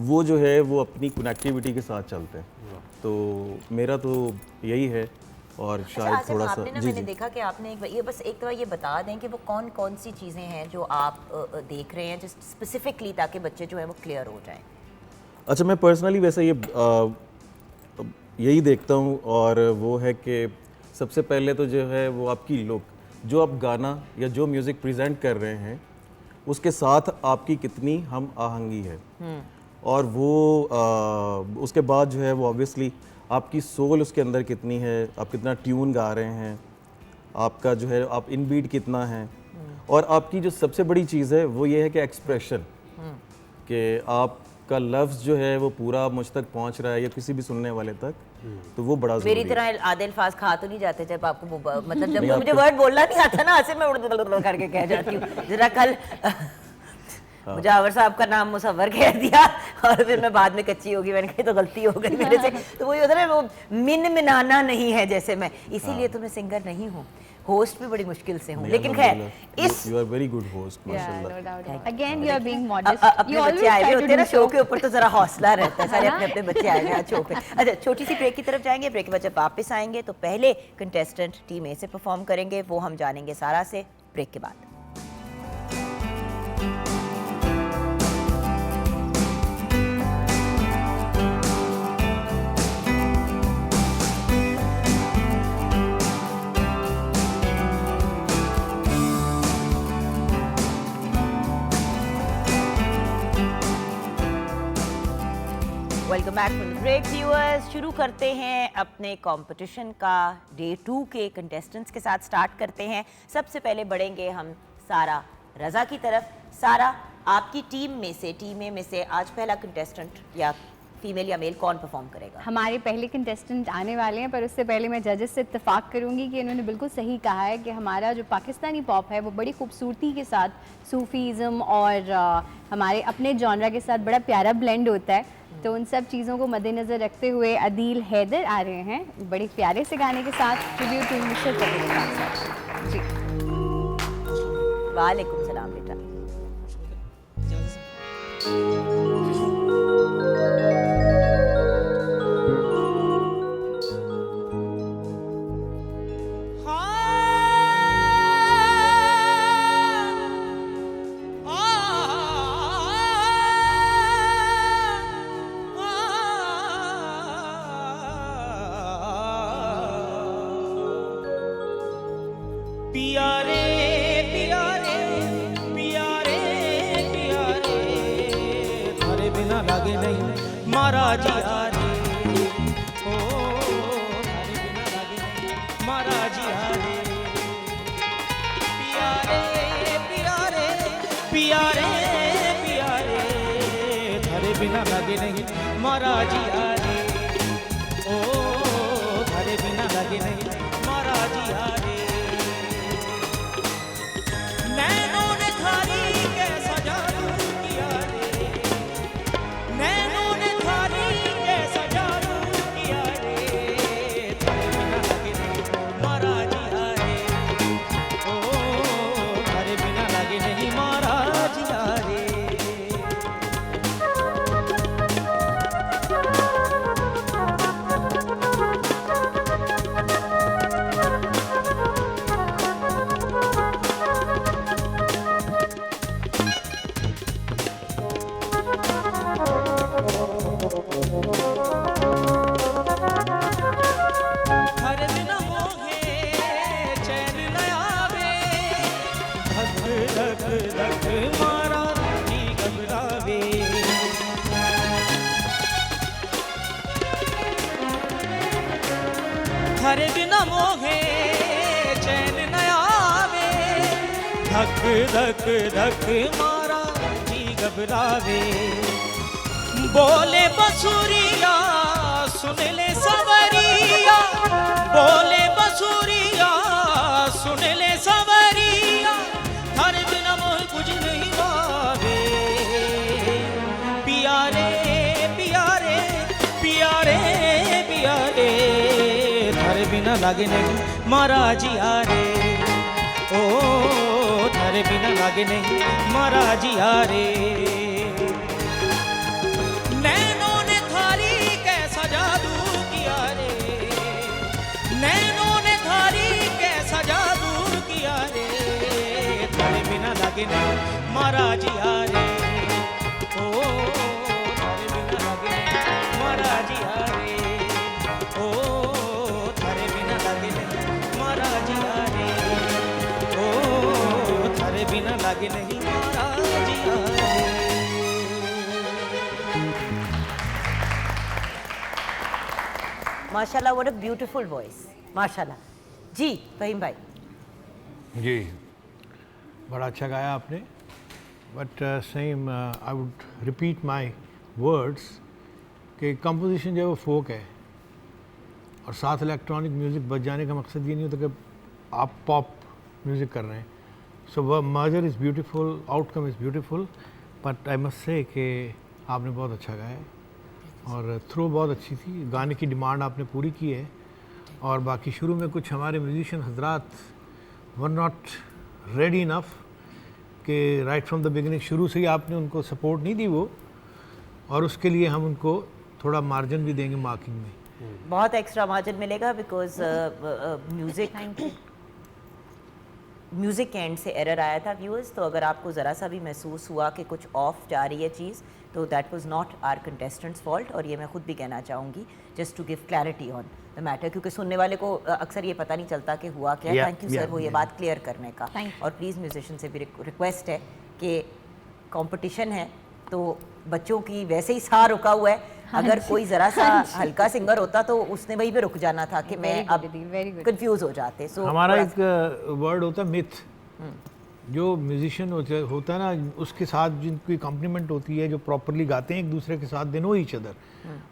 वो जो है वो अपनी कनेक्टिविटी के साथ चलते हैं। तो मेरा तो यही है। और शायद अच्छा, थोड़ा आपने सा ना, मैंने देखा कि आपने ये बस एक दफ़ा ये बता दें कि वो कौन कौन सी चीज़ें हैं जो आप देख रहे हैं जस्ट स्पेसिफिकली, ताकि बच्चे जो है वो क्लियर हो जाएं। अच्छा, मैं पर्सनली वैसे यही देखता हूँ, और वो है कि सबसे पहले तो जो है वो आपकी लुक, जो आप गाना या जो म्यूज़िक प्रेजेंट कर रहे हैं उसके साथ आपकी कितनी हम आहंगी है। और वो उसके बाद जो है वो ऑब्वियसली आपकी सोल उसके अंदर कितनी है, आप कितना ट्यून गा रहे हैं, आपका जो है आप इन बीट कितना है। और आपकी जो सबसे बड़ी चीज़ है वो ये है कि एक्सप्रेशन, कि आपका लफ्ज़ जो है वो पूरा मुझ तक पहुंच रहा है या किसी भी सुनने वाले तक, तो वो बड़ा ज़रूरी मेरी है। तरह आधे अल्फाज खा तो नहीं जाते जब आपको मतलब जब मुझे वर्ड बोलना नहीं आता ना, ऐसे मैं उड़ करके कह जाती हूँ। जरा कल मुजावर साहब का नाम मुसव्वर कह दिया और फिर मैं बाद में कच्ची होगी, मैंने कही तो गलती हो गई मेरे से। तो वही होता है ना, वो मिनाना नहीं है जैसे मैं, इसीलिए तो मैं सिंगर नहीं हूँ, होस्ट भी बड़ी मुश्किल से हूँ। लेकिन खैर इस you are very good host, माशाल्लाह। Again, you are being modest. अपने You always बच्चे आए try हुए to होते हैं ना do शो so. के ऊपर, तो जरा हौसला रहता है, सारे अपने अपने बच्चे आए हैं शो पे। अच्छा, छोटी सी ब्रेक की तरफ जाएंगे। ब्रेक के बाद जब वापस आएंगे तो पहले कंटेस्टेंट टीम ए से परफॉर्म करेंगे, वो हम जानेंगे सारा से ब्रेक के बाद। Welcome back from the break viewers. शुरू करते हैं अपने कंपटीशन का डे 2 के कंटेस्टेंट्स के साथ स्टार्ट करते हैं। सबसे पहले बढ़ेंगे हम सारा रज़ा की तरफ। सारा, आपकी टीम में से आज पहला कंटेस्टेंट या फीमेल या मेल कौन परफॉर्म करेगा? हमारे पहले कंटेस्टेंट आने वाले हैं, पर उससे पहले मैं जजेस से इत्तेफाक करूंगी कि इन्होंने बिल्कुल सही कहा है कि हमारा जो पाकिस्तानी पॉप है वो बड़ी खूबसूरती के साथ सूफीज़म और हमारे अपने जॉनरा के साथ बड़ा प्यारा ब्लेंड होता है। तो उन सब चीज़ों को मद्देनज़र रखते हुए अदील हैदर आ रहे हैं बड़े प्यारे से गाने के साथ, ट्रिब्यूट टू नुसरत फतेह अली खान साहब। जी, वालेकुम सलाम बेटा। पियारे पियारे पियारे पियारे, थारे बिना लागे नहीं मारा जिया रे, ओ थारे बिना लागे नहीं मारा जिया रे। पियारे पियारे पियारे पियारे, थारे बिना लागे नहीं मारा जिया रे, ओ थारे बिना लागे नहीं मारा जिया रे। नैनों ने थारी कैसा जादू किया रे, नैनों ने थारी कैसा जादू किया रे, थारे बिना लगे नहीं मारा जिया रे, ओ थारे बिना लगे नहीं मारा जिया रे। थारे बिना मोहे चैन न आवे धक धक धक मारा जी घबरावे बोले बसुरिया सुन ले सवरिया बोले बसुरिया सुन ले सवरिया थारे बिना मोह कुछ नहीं भावे पियारे पियारे पियारे पियारे थारे बिना लागे नहीं मारा जिया रे ओ थारे बिना लागे नहीं मारा जिया रे नैनों ने थारी कैसा जादू किया रे नैनों ने थारी कैसा जादू किया रे थारे बिना लागे नहीं मारा जिया रे ओ थारे बिना लागे नहीं मारा जिया रे ओ थारे बिना लागे नहीं मारा जिया रे ओ थारे बिना लागे नहीं मारा जिया रे माशाल्लाह, व्हाट अ ब्यूटीफुल वॉइस, माशाल्लाह। जी फहीम भाई। जी बड़ा अच्छा गाया आपने, but same I would repeat my words कि कंपोजिशन जो है वो फोक है और साथ इलेक्ट्रॉनिक म्यूज़िक बज जाने का मकसद ये नहीं होता कि आप पॉप म्यूज़िक कर रहे हैं। So merger is beautiful, outcome is beautiful, but I must say कि आपने बहुत अच्छा गाया है और थ्रो बहुत अच्छी थी, गाने की डिमांड आपने पूरी की है। और बाकी शुरू में कुछ हमारे म्यूजिशियन हजरात वर नॉट रेडी इनफ कि राइट फ्रॉम द बिगिनिंग शुरू से ही आपने उनको सपोर्ट नहीं दी वो, और उसके लिए हम उनको थोड़ा मार्जिन भी देंगे मार्किंग में। बहुत एक्स्ट्रा मार्जिन मिलेगा बिकॉज म्यूज़िक के एंड से एरर आया था व्यूअर्स, तो अगर आपको ज़रा सा भी महसूस हुआ कि कुछ ऑफ जा रही है चीज़ तो that was not our contestants fault, और ये मैं खुद भी कहना चाहूँगी just to give clarity on the matter, क्योंकि सुनने वाले को अक्सर ये पता नहीं चलता कि हुआ क्या है। थैंक यू सर वो ये बात क्लियर करने का। और प्लीज़ म्यूजिशियन से भी रिक्वेस्ट है कि कंपटीशन है तो बच्चों की वैसे ही साह रुका हुआ है, अगर कोई ज़रा सा हल्का सिंगर होता तो उसने वहीं पे रुक जाना था कि मैं अब कंफ्यूज हो जाते। सो हमारा एक वर्ड होता है मिथ, जो म्यूजिशियन होता है ना उसके साथ जिनकी कॉम्प्लीमेंट होती है, जो प्रॉपरली गाते हैं एक दूसरे के साथ, they know each other.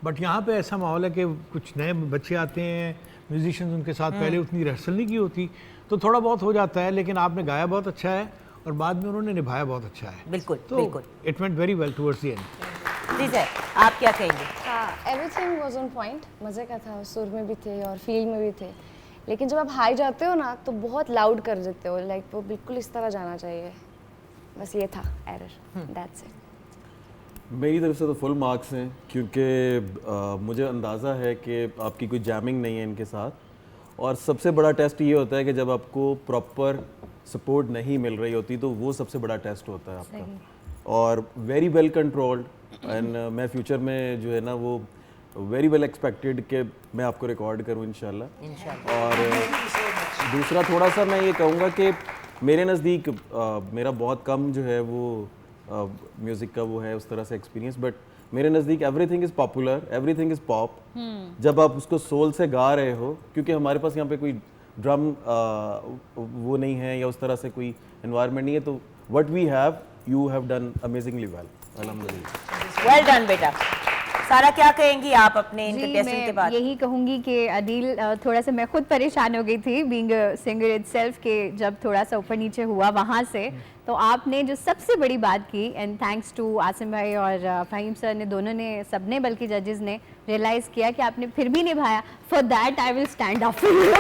But यहाँ पे ऐसा माहौल है कि कुछ नए बच्चे आते हैं म्यूजिशियन, उनके साथ पहले उतनी रिहर्सल नहीं की होती तो थोड़ा बहुत हो जाता है, लेकिन आपने गाया बहुत अच्छा है और बाद में उन्होंने निभाया बहुत अच्छा है। बिल्कुल तो बिल्कुल, it went very well towards the end. जी सर आप क्या कहेंगे? हाँ, एवरीथिंग वाज ऑन पॉइंट, मज़े का था, सुर में भी थे और फील में भी थे, लेकिन जब आप हाई जाते हो ना तो बहुत लाउड कर देते हो, लाइक वो बिल्कुल इस तरह जाना चाहिए, बस ये था एरर, दैट्स इट। मेरी तरफ से तो फुल मार्क्स हैं, क्योंकि मुझे अंदाज़ा है कि आपकी कोई जैमिंग नहीं है इनके साथ, और सबसे बड़ा टेस्ट ये होता है कि जब आपको प्रॉपर सपोर्ट नहीं मिल रही होती तो वो सबसे बड़ा टेस्ट होता है आपका, और वेरी वेल कंट्रोल्ड। एंड मैं फ्यूचर में जो है ना वो वेरी वेल एक्सपेक्टेड कि मैं आपको रिकॉर्ड करूँ इंशाल्लाह। और दूसरा थोड़ा सा मैं ये कहूँगा कि मेरे नज़दीक मेरा बहुत कम जो है वो म्यूज़िक का वो है उस तरह से एक्सपीरियंस, बट मेरे नज़दीक everything is popular, everything is pop. जब आप उसको सोल से गा रहे हो, क्योंकि हमारे पास यहाँ पे कोई ड्रम वो नहीं है या उस तरह से कोई एनवायरनमेंट नहीं है, तो what we have you have done amazingly well, अल्हम्दुलिल्लाह। वेल डन बेटा। सारा क्या कहेंगी आप अपने इन जी, कंटेस्टेंट के मैं बाद? यही कहूँगी कि अदील थोड़ा सा मैं खुद परेशान हो गई थी बीइंग सिंगर इटसेल्फ के जब थोड़ा सा ऊपर नीचे हुआ वहाँ से, तो आपने जो सबसे बड़ी बात की, एंड थैंक्स टू आसिम भाई और फ़हीम सर ने, दोनों ने, सबने, बल्कि जजेस ने रियलाइज़ किया कि आपने फिर भी निभाया। For that I will stand up for you.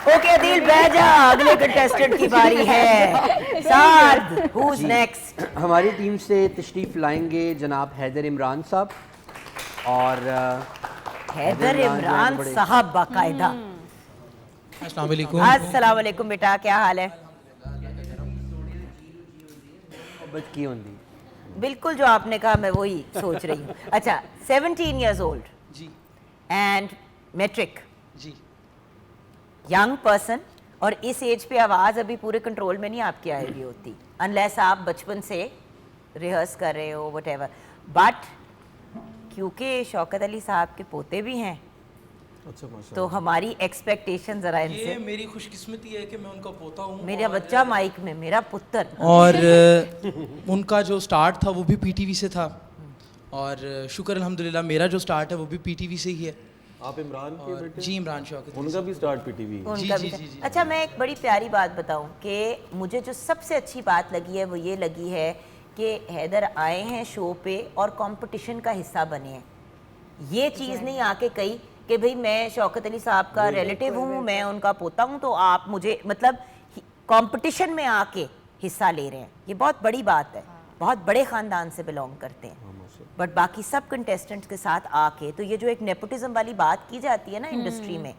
Okay Adeel बैठ जा, अगले कंटेस्टेंट की बारी है। साद, who's next? हमारी टीम से तशरीफ़ लाएंगे जनाब हैदर इमरान साहब, और हैदर इमरान बड़े- साहब बाकायदा। अस्सलाम वालेकुम। अस्सलाम वालेकुम बेटा, क्या हाल है? मोहब्बत की होंगी। बिल्कुल जो आपने कहा मैं वही सोच रही हूँ। अच्छा, 17 years old जी and metric, जी यंग पर्सन, और इस एज पे आवाज़ अभी पूरे कंट्रोल में नहीं आपकी आएगी होती, अनलेस आप बचपन से रिहर्स कर रहे हो व्हाटएवर। बट क्योंकि शौकत अली साहब के पोते भी हैं अच्छा माशाल्लाह। तो हमारी एक्सपेक्टेशन जरा ये इनसे, मेरी खुशकिस्मती है कि मैं उनका पोता हूँ। मेरा बच्चा माइक में, मेरा पुत्र। और उनका जो स्टार्ट था वो भी पीटीवी से था, और शुक्र अल्हम्दुलिल्लाह मेरा जो स्टार्ट है वो भी पीटीवी से ही है। आप इमरान के बेटे? जी इमरान शौकत। उनका भी स्टार्ट पीटीवी। उनका भी। अच्छा, मैं एक बड़ी प्यारी बात बताऊं कि मुझे जो सबसे अच्छी बात लगी है वो ये लगी है कि हैदर आए हैं शो पे और कंपटीशन का हिस्सा बने हैं। ये चीज़ नहीं आके कही कि भाई मैं शौकत अली साहब का रिलेटिव हूँ, मैं उनका पोता हूँ, तो आप मुझे मतलब कंपटीशन में आके हिस्सा ले रहे हैं। ये बहुत बड़ी बात है, बहुत बड़े ख़ानदान से बिलोंग करते हैं। बट बाकी सब कंटेस्टेंट्स के साथ आके, तो ये जो एक नेपोटिज्म वाली बात की जाती है ना इंडस्ट्री में,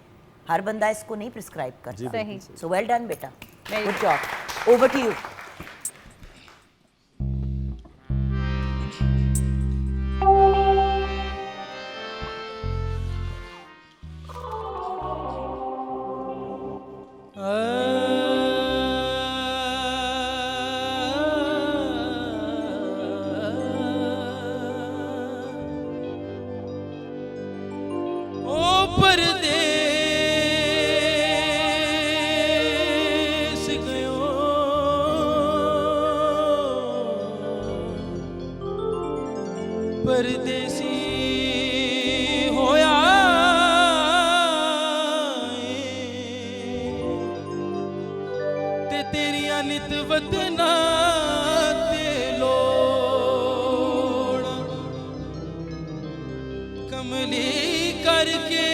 हर बंदा इसको नहीं प्रिस्क्राइब करता। सही। सो वेल डन बेटा, good job, over to you. परदेस गयो परदेसी होया ते तेरिया नित वतना ते लोड़ कमली करके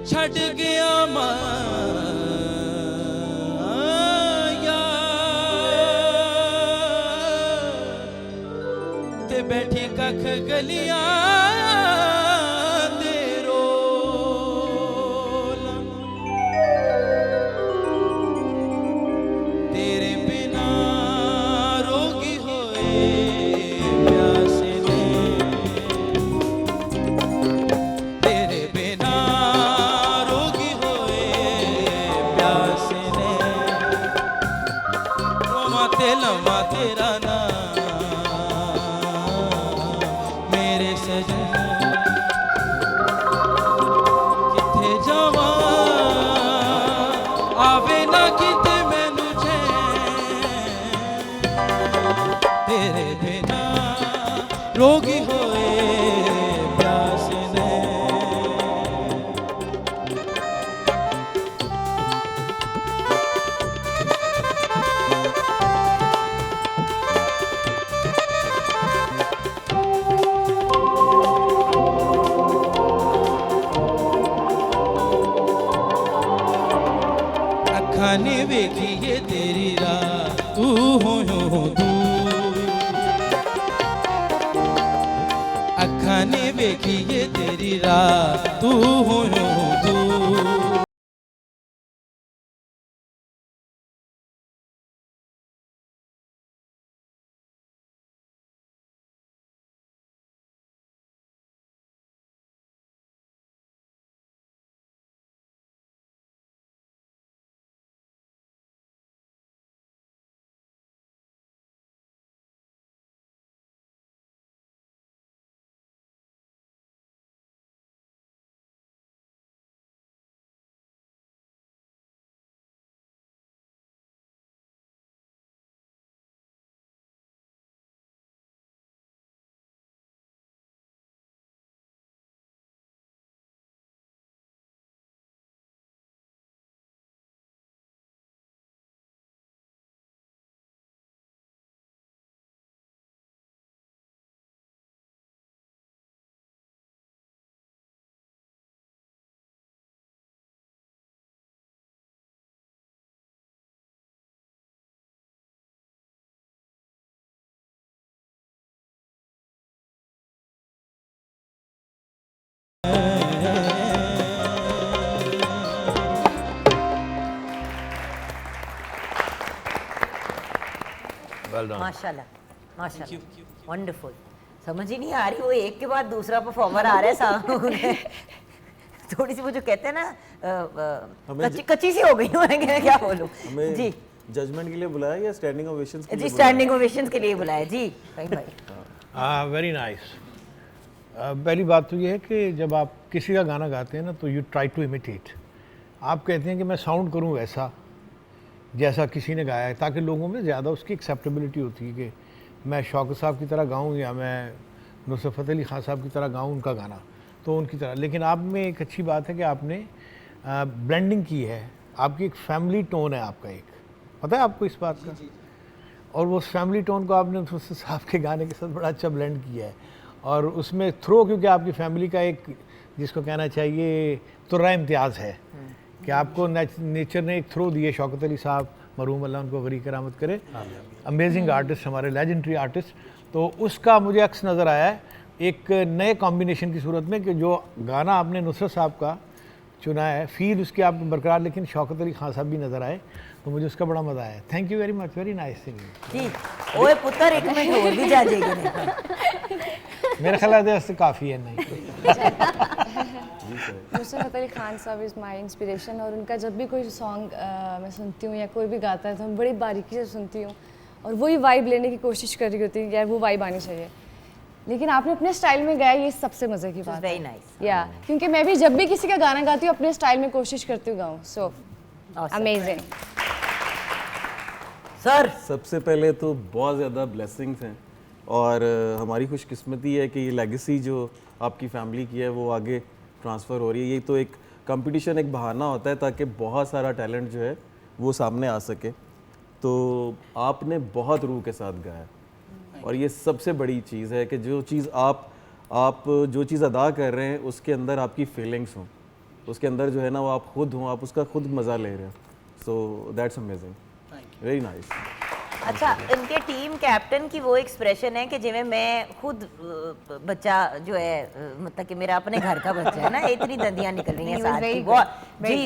छड़ गया माया ते बैठी कख गलियां दे रोला तेरे बिना रोगी होए प्यासे ने तेरे बिना रोगी होए प्यासे ने रोमा तेलमा तेरा नाम मेरे सजन किथे जावा आवे ना किते मैनू चैन तेरे बिना रोगी होए प्यासे ने अखा ने वेखिए तेरी राह तू हो दूर अखा ने वेखिए तेरी राह तू हो दूर वेल डन। माशाल्लाह, माशाल्लाह, वंडरफुल। समझ ही नहीं आ रही, वो एक के बाद दूसरा परफॉर्मर आ रहा है सामने। थोड़ी सी वो जो कहते हैं ना कच्ची सी हो गई हूँ मैं, क्या बोलूँ जी। जजमेंट के लिए बुलाया या स्टैंडिंग ओवेशंस के लिए जी स्टैंडिंग ओवेशंस के लिए बुलाया जी। भाई वेरी नाइस। पहली बात तो ये है कि जब आप किसी का गाना गाते हैं ना तो यू ट्राई टू इमिटेट। आप कहते हैं कि मैं साउंड करूं वैसा जैसा किसी ने गाया है, ताकि लोगों में ज़्यादा उसकी एक्सेप्टेबिलिटी होती है कि मैं शौकत साहब की तरह गाऊं या मैं नुसरत फ़तेह अली ख़ान साहब की तरह गाऊं उनका गाना, तो उनकी तरह। लेकिन आप में एक अच्छी बात है कि आपने ब्लेंडिंग की है, आपकी एक फैमिली टोन है आपका, एक पता है आपको इस बात का, और वो फैमिली टोन को आपने नुसरत साहब के गाने के साथ बड़ा अच्छा ब्लेंड किया है। और उसमें थ्रो, क्योंकि आपकी फैमिली का एक जिसको कहना चाहिए तुर्रा इम्तियाज़ है कि आपको नेचर ने एक थ्रो दिए। शौकत अली साहब मरहूम अल्लाह उनको गरी करामत करे, अमेजिंग आर्टिस्ट, हमारे लेजेंडरी आर्टिस्ट, तो उसका मुझे अक्स नज़र आया है एक नए कॉम्बिनेशन की सूरत में कि जो गाना आपने नुसरत साहब का चुना है, फील उसकी आपको बरकरार, लेकिन शौकत अली खान साहब भी नज़र आए, तो मुझे उसका बड़ा मज़ा आया। Thank you very much, very nice singing जी। ओए पुत्र एक मिनट और भी जा जाएगी। मेरा ख्याल है इससे काफ़ी है। नहीं नुसरत फ़तेह अली खान साहब इज़ माई इंस्पिरेशन, और उनका जब भी कोई सॉन्ग मैं सुनती हूँ या कोई भी गाता है तो मैं बड़ी बारीकी से सुनती हूँ और वही वाइब लेने की कोशिश कर रही होती है, यार वो वाइब आनी चाहिए। लेकिन आपने अपने स्टाइल में गाया, ये सबसे मज़े की बात वेरी है। नाइस। या क्योंकि मैं भी जब भी किसी का गाना गाती हूँ अपने स्टाइल में कोशिश करती हूँ गाऊँ। So amazing sir. सबसे पहले तो बहुत ज़्यादा ब्लेसिंग्स हैं और हमारी खुशकिस्मती है कि ये लेगेसी जो आपकी फैमिली की है वो आगे ट्रांसफ़र हो रही है। ये तो एक कंपटीशन, एक बहाना होता है ताकि बहुत सारा टैलेंट जो है वो सामने आ सके। तो आपने बहुत रूह के साथ गाया और ये सबसे बड़ी चीज़ है कि जो चीज़ आप जो चीज़ अदा कर रहे हैं उसके अंदर आपकी फीलिंग्स हों, उसके अंदर जो है ना वो आप खुद हों, आप उसका खुद मज़ा ले रहे हो। So that's amazing, very nice. अच्छा, इनके टीम कैप्टन की वो एक्सप्रेशन है कि जिਵੇਂ मैं खुद बच्चा जो है मतलब कि मेरा अपने घर का बच्चा है ना, इतनी दंदियां निकल रही हैं साथ की। जी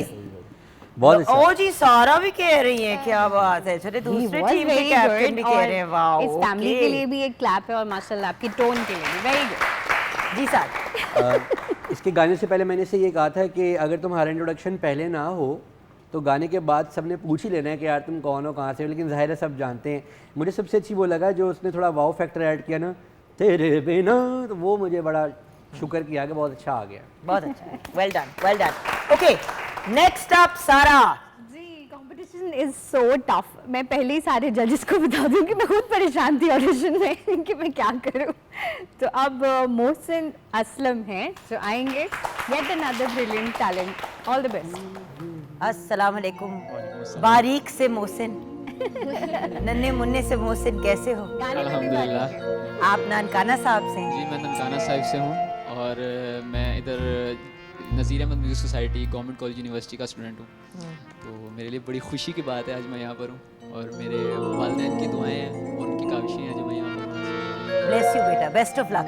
बहुत अच्छा। ओ जी, सारा भी कह रही है, क्या बात है। चलिए दूसरे टीम के कैप्टन भी कह रहे हैं, वाओ। इस फैमिली के लिए भी एक क्लैप है और माशाल्लाह आपकी टोन के लिए भी वेरी गुड। जी सर। इसके गाने से पहले मैंने से ये कहा था कि अगर तुम्हारा इंट्रोडक्शन पहले ना हो तो गाने के बाद सबने पूछ ही लेना है कि यार तुम कौन हो, कहाँ से हो, लेकिन जाहिर है सब जानते हैं। मुझे सबसे अच्छी वो लगा जो उसने थोड़ा वाव फैक्टर ऐड किया ना, तेरे बिना, तो वो मुझे बड़ा शुक्र किया कि बहुत अच्छा आ गया। बहुत अच्छा, well done, well done. Okay, next up सारा। जी, कंपटीशन इज सो टफ। मैं पहले ही सारे जजेस को बता दूं कि मैं खुद परेशान थी ऑडिशन में कि मैं क्या करूं। तो अब मोहसिन असलम हैं जो आएंगे, yet another brilliant talent. All the best. अस्सलाम वालेकुम। बारीक से मोहसिन, नन्हे मुन्ने से मोहसिन, कैसे हो? अल्हम्दुलिल्लाह। आप नानकाना साहब से हैं? जी, मैं ननकाना साहिब से हूँ और मैं इधर Nazir Ahmad music society government college university का स्टूडेंट हूँ। तो मेरे लिए बड़ी खुशी की बात है आज मैं यहाँ पर हूँ और मेरे वालिदैन की दुआएं हैं और उनकी काविशें हैं जो मैं यहाँ पर हूँ। ब्लेस यू बेटा, बेस्ट ऑफ लक।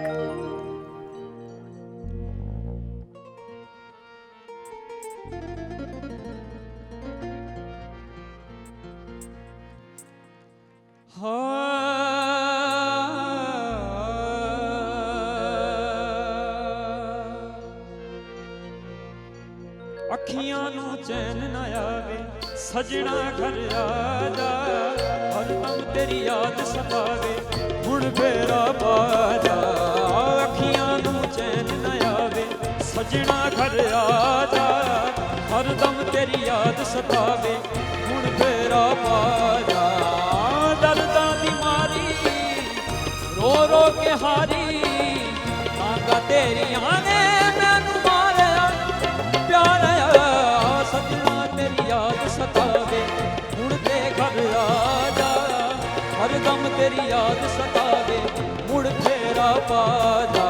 ਅੱਖੀਆਂ ਨੂੰ ਚੈਨ ਨਾ ਆਵੇ ਸਜਣਾ ਘਰ ਆ ਜਾ, ਹਰਦਮ ਤੇਰੀ ਯਾਦ ਸਤਾਵੇ ਹੁਣ ਫੇਰਾ ਪਾ ਜਾ। ਅੱਖੀਆਂ ਨੂੰ ਚੈਨ ਨਾ ਆਵੇ ਸਜਣਾ ਘਰ ਆ ਜਾ, ਹਰਦਮ ਤੇਰੀ ਯਾਦ ਸਤਾਵੇ ਹੁਣ ਫੇਰਾ ਪਾ ਜਾ। ਦਰਦਾਂ ਦੀ ਮਾਰੀ ਰੋ ਰੋ ਕੇ ਹਾਰੀ ਤਾਂਗਾ ਤੇਰੀਆਂ ਨੇ ਮੈਨੂੰ ਮਾਰਿਆ ਪਿਆਰ ਆ। ਸਜਣਾ ਤੇਰੀ ਯਾਦ ਸਤਾਵੇ ਹੁਣ ਤੇ ਘਰ ਆ ਜਾ, ਹਰਦਮ ਤੇਰੀ ਯਾਦ ਸਤਾਵੇ ਮੁੜ ਫੇਰਾ ਪਾ ਜਾ।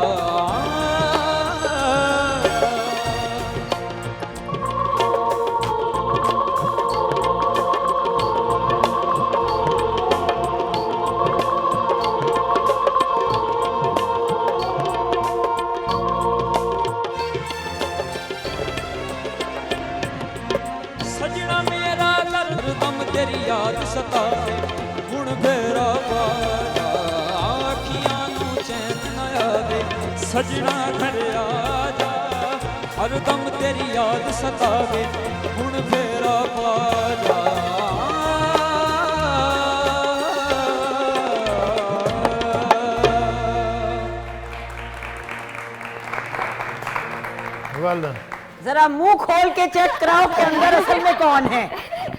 ਸਜਣਾ ਮੇਰਾ ਹਰਦਮ ਤੇਰੀ ਯਾਦ ਸਤਾਵੇ ਹੁਣ ਫੇਰਾ ਪਾ ਜਾ। ਅੱਖੀਆਂ ਨੂੰ ਚੈਨ ਨਾ ਆਵੇ ਸਜਣਾ ਘਰ ਆ ਜਾ, ਹਰਦਮ ਤੇਰੀ ਯਾਦ ਸਤਾਵੇ ਹੁਣ ਫੇਰਾ ਪਾ ਜਾ। Well done. जरा मुंह खोल के चेक कराओ कि अंदर असल में कौन है,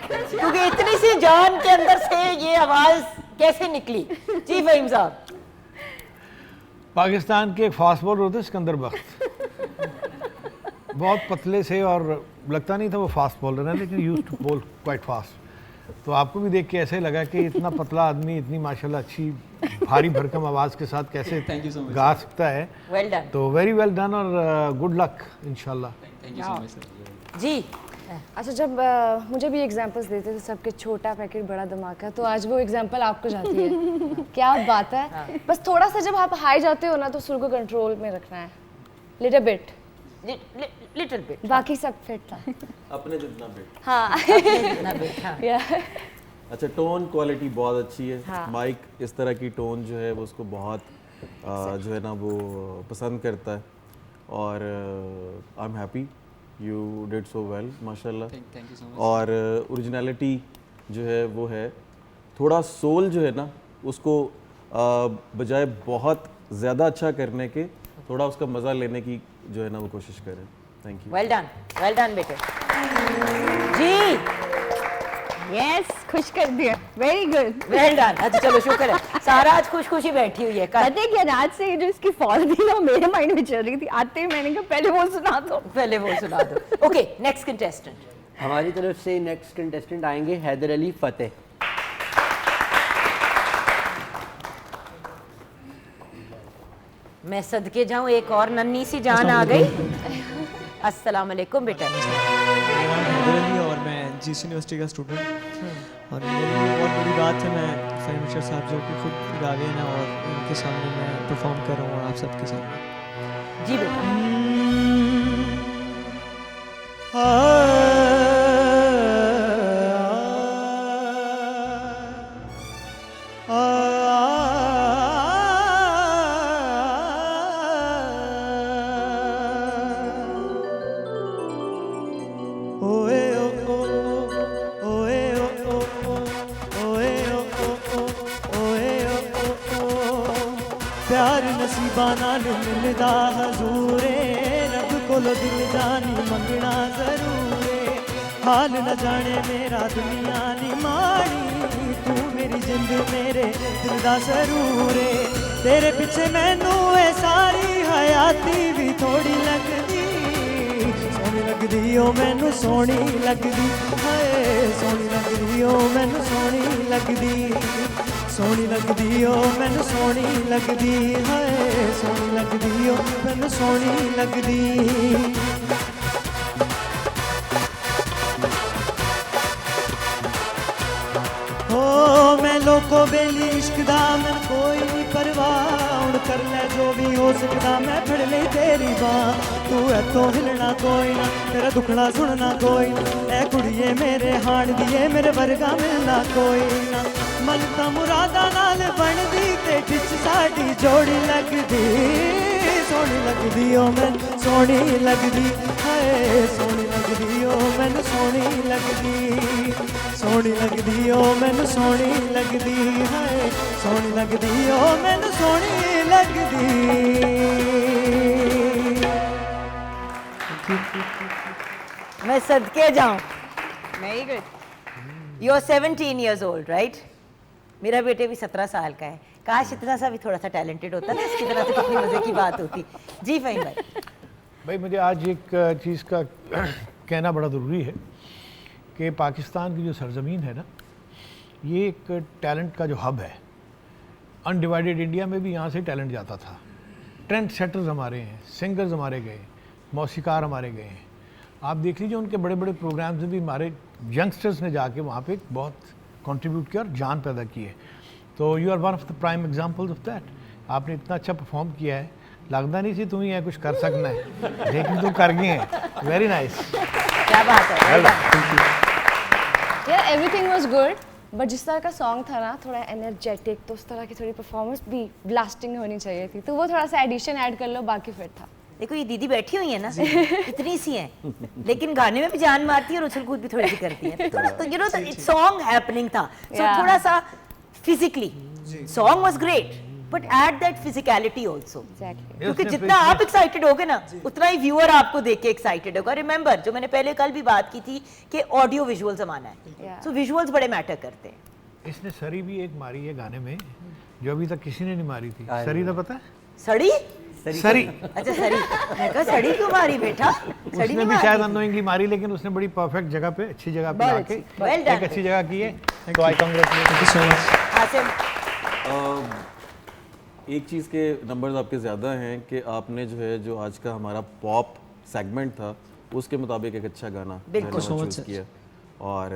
क्योंकि इतनी सी जान के अंदर से ये आवाज कैसे निकली। जी फहीम साहब। पाकिस्तान के एक फास्ट बॉलर होते सिकंदर बख्त, बहुत पतले से और लगता नहीं था वो फास्ट बॉलर है, लेकिन used to bowl quite fast. तो आपको भी देख के ऐसे लगा कि इतना पतला आदमी इतनी माशाल्लाह अच्छी भारी भरकम आवाज़ के साथ कैसे Thank you so much. गा सकता है। Well done. तो वेरी वेल डन और गुड लक इंशाल्लाह। Thank you so much sir. जी अच्छा, जब मुझे भी एग्जांपल्स देते थे सबके छोटा पैकेट बड़ा धमाका, तो आज वो एग्जांपल आपको जाती है। क्या बात है। बस थोड़ा सा जब आप हाई जाते हो ना तो सुर को कंट्रोल में रखना है, लिटिल बिट, लिटिल बिट, बाकी सब फिट था। अपने जितना बेट। हाँ Yeah. अच्छा, टोन क्वालिटी बहुत अच्छी है। हाँ। माइक इस तरह की टोन जो है वो उसको बहुत जो है ना वो पसंद करता है, और I am happy you did so well माशाल्लाह। Thank you so much. और ओरिजिनलिटी जो है वो है, थोड़ा सोल जो है ना उसको बजाय बहुत ज़्यादा अच्छा करने के थोड़ा उसका मज़ा लेने की जो है ना वो कोशिश करें। Thank you. वेल डन बेटे। जी यस, खुश कर दिया, वेरी गुड। Well done. अच्छा चलो, शुक्र है सारा आज खुश खुशी बैठी हुई है। पता है क्या, रात से जो इसकी फॉल थी ना मेरे माइंड में चल रही थी, आते ही मैंने कहा पहले वो सुना दो। पहले वो सुना दो। Okay, next contestant. हमारी तरफ से नेक्स्ट कंटेस्टेंट आएंगे हैदर अली फतेह। मैं सदके जाऊं, एक और नन्ही सी जान आ गई। अस्सलाम वालेकुम बेटा। मेरा नाम हैदर अली और मैं जीसी यूनिवर्सिटी का स्टूडेंट, और मेरी बहुत बड़ी बात है, मैं फहीम अख्तर साहब जो कि खुद गावेन हैं और उनके सामने मैं परफॉर्म कर रहा हूँ आप सबके सामने। जी बेटा। प्यार नसीबा नाल मिलदा हजूरे, रब कोलो दिल जानी मंगना जरूरे। हाल न जाने मेरा दुनिया नी माड़ी, तू मेरी जिंद मेरे दिल दा सरूरे। तेरे पिछे मैनू ए सारी हयाती भी थोड़ी लगदी, सोहनी लगदी ओ मैनू सोहनी लगदी, हाय सोहनी लगदी ओ मैनू सोहनी लगदी, सोहनी लगदी ओ मैनू सोहनी लगदी, हाय सोहनी लगदी ओ मैनू सोहनी लगदी। हो मैं लोको बेली इश्क दा मैं कोई नहीं परवाह, हुण कर ले जो भी हो सकदा मैं फड़ ले तेरी बाह। तू इत्थों हिलना कोई ना, तेरा दुखड़ा सुनना कोई ना, ऐ कुड़िए मेरे हाण दिए मेरे वर्गा मिलना कोई ना। मन तां मुरादा नाल बनदी ते जिच साडी जोड़ी लगदी, सोहनी लगदी ओ मैनू सोहनी लगदी, हाय सोहनी लगदी ओ मैनू सोहनी लगदी, सोहनी लगदी ओ मैनू सोहनी लगदी, हाय सोहनी लगदी ओ मैनू सोहनी लगदी। मैं सदके जाऊं। Very good. You are 17 years old, right? मेरा बेटे भी 17 साल का है। काश इतना सा भी थोड़ा सा टैलेंटेड होता ना, इसकी तरह से कितनी मजे की बात होती। जी फहीम भाई। भाई मुझे आज एक चीज़ का कहना बड़ा ज़रूरी है कि पाकिस्तान की जो सरज़मीन है ना, ये एक टैलेंट का जो हब है। अनडिवाइडेड इंडिया में भी यहाँ से टैलेंट जाता था। ट्रेंड सेटर्स हमारे हैं, सिंगर्स हमारे गए, मौसीकार हमारे गए हैं। आप देख लीजिए उनके बड़े बड़े प्रोग्राम्स में भी हमारे यंगस्टर्स ने जाके वहाँ पे बहुत कंट्रीब्यूट किया और जान पैदा की है। तो you are one of the prime examples of that. आपने इतना अच्छा परफॉर्म किया है, लगता नहीं सी तुम ही है कुछ कर सकना है, लेकिन तुम कर गए हैं। Very nice. क्या बात है। यार एवरीथिंग वाज गुड, बट जिस तरह का सॉन्ग था ना थोड़ा एनर्जेटिक, तो उस तरह की थोड़ी परफॉर्मेंस भी ब्लास्टिंग होनी चाहिए थी, तो वो थोड़ा सा एडिशन ऐड कर लो, बाकी फिर था। देखो ये दीदी बैठी हुई है ना, इतनी सी हैं, लेकिन गाने में भी जान मारती है और उछल कूद भी थोड़ी सी करती है। तो यू नो सॉन्ग हैपनिंग था, सो Yeah. थोड़ा सा physically song was great, but at that physicality also, exactly. क्योंकि जितना आप एक्साइटेड होगे ना उतना ही व्यूअर आपको देख के एक्साइटेड होगा। रिमेंबर, जो मैंने पहले कल भी बात की थी कि ऑडियो विजुअल जमाना है, सो विजुअल्स बड़े मैटर करते हैं। इसने सरी भी एक मारी है गाने में जो अभी तक किसी ने नहीं मारी थी। सरी तो पता है? सड़ी? सरी अच्छा सरी, मैं कहा सड़ी क्यों मारी बेटा? सड़ी उसने नहीं भी शायद मारी। अननोइंगली मारी, लेकिन उसने बड़ी परफेक्ट जगह पे, अच्छी जगह पे आके Well एक done. अच्छी जगह की है। तो आई कांग्रेचुलेट। आसिम, एक चीज़ के नंबर्स आपके ज़्यादा हैं कि आपने जो है जो आज का हमारा पॉप सेगमेंट था उसके मुताबिक एक अच्छा गाना बिल्कुल। चूज़ किया और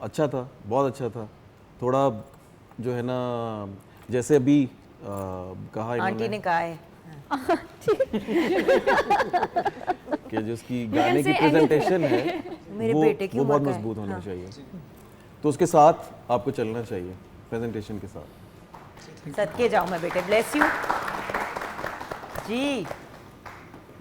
अच्छा था, बहुत अच्छा था। थोड़ा जो है ना जैसे अभी कहा आंटी ने इन्होंने कहा है कि जो उसकी गाने की प्रेजेंटेशन है मेरे वो बेटे की वो उम्र बहुत का है। मजबूत होना चाहिए, तो उसके साथ आपको चलना चाहिए, प्रेजेंटेशन के साथ। सदके जाओ मैं बेटे, ब्लेस यू जी।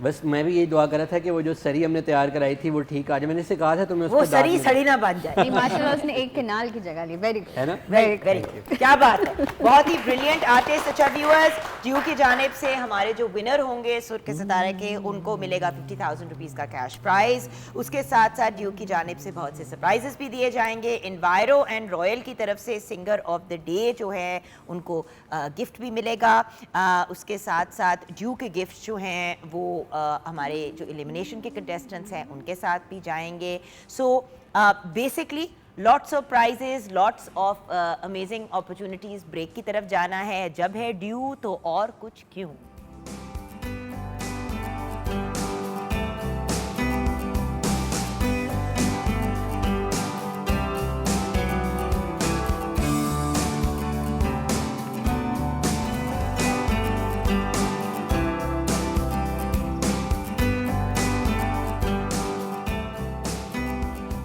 बस मैं भी यही दुआ कर रहा था कि वो जो सरी हमने तैयार कराई थी वो ठीक आ जाए। मैंने इससे कहा था तुम्हें वो उसको दाग सरी नहीं- सड़ी ना बन जाए। नहीं, माशाल्लाह उसने एक किनाल की जगह ली। Very good. है ना? वेरी वेरी क्या बात है, बहुत ही ब्रिलियंट आर्टिस्ट। अच्छा व्यूअर्स, ड्यू की जानिब से हमारे जो विनर होंगे सुर के सितारे के, उनको मिलेगा 50,000 रुपीज़ का कैश प्राइज। उसके साथ साथ ड्यू की जानिब से बहुत से सरप्राइजेस भी दिए जाएंगे। इन्वायरो एंड रॉयल की तरफ से सिंगर ऑफ द डे जो है उनको गिफ्ट भी मिलेगा। उसके साथ साथ ड्यू के गिफ्ट जो हैं वो हमारे जो एलिमिनेशन के कंटेस्टेंट्स हैं उनके साथ भी जाएंगे। So basically lots of prizes, lots of amazing opportunities. Break की तरफ जाना है, जब है ड्यू तो और कुछ क्यों।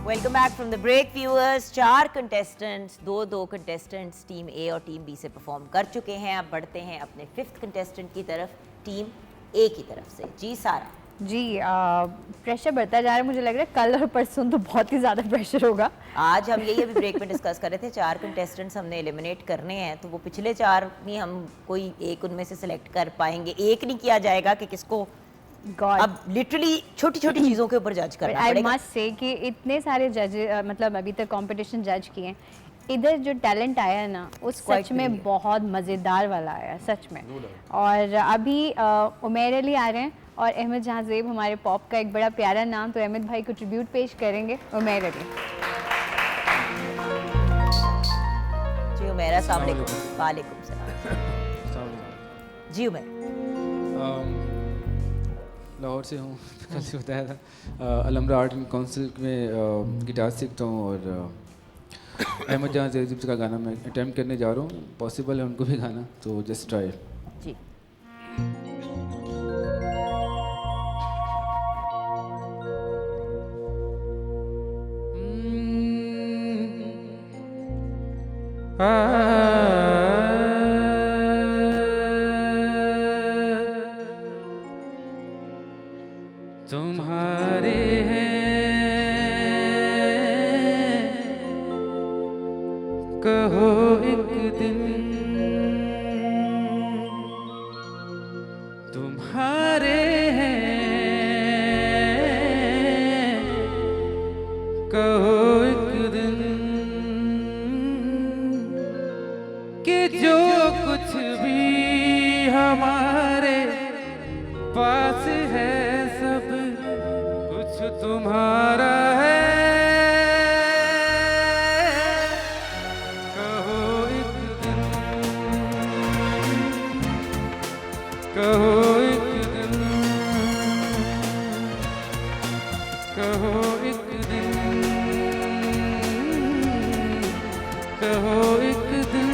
Welcome back from the break viewers. 4 contestants, दो कंटेस्टेंट्स टीम ए और टीम बी से परफॉर्म कर चुके हैं। अब बढ़ते हैं अपने 5th कंटेस्टेंट की तरफ, टीम ए की तरफ से। जी सारा जी, प्रेशर बढ़ता जा रहा है। मुझे लग रहा है कल और परसों तो बहुत ही ज़्यादा प्रेशर होगा। आज हम यही अभी ब्रेक में डिस्कस कर रहे थे, 4 कंटेस्टेंट्स हमने एलिमिनेट करने हैं, तो वो पिछले 4 भी हम कोई एक उनमें से सिलेक्ट कर पाएंगे। एक नहीं किया जाएगा कि किसको, गॉड, अब लिटरली छोटी छोटी चीज़ों के ऊपर जज करना आई पड़ेगा। मस्ट से कि इतने सारे जज, मतलब अभी तक कंपटीशन जज किए हैं, इधर जो टैलेंट आया है ना वो सच में बहुत मज़ेदार वाला आया सच में। और अभी उमेर अली आ रहे हैं और अहमद जहांजेब, हमारे पॉप का एक बड़ा प्यारा नाम, तो अहमद भाई को ट्रिब्यूट पेश करेंगे। उमेर अली जी। उमेरा, अस्सलाम वालेकुम। वालेकुम सलाम जी। उमेर लाहौर से हूँ, कल से बताया था। अलमरा आर्ट एंड काउंसिल में गिटार सीखता हूँ और अहमद जहां ज़ैब का गाना मैं अटैम्प्ट करने जा रहा हूँ। पॉसिबल है उनको भी गाना, तो जस्ट ट्राई जी। तुम्हारे कहो एक दिन तुम्हारे कहो एक दिन कि जो कुछ भी हमारे पास है सब कुछ तुम्हारा है। कहो एक दिन, कहो एक दिन, कहो एक दिन, कहो एक दिन।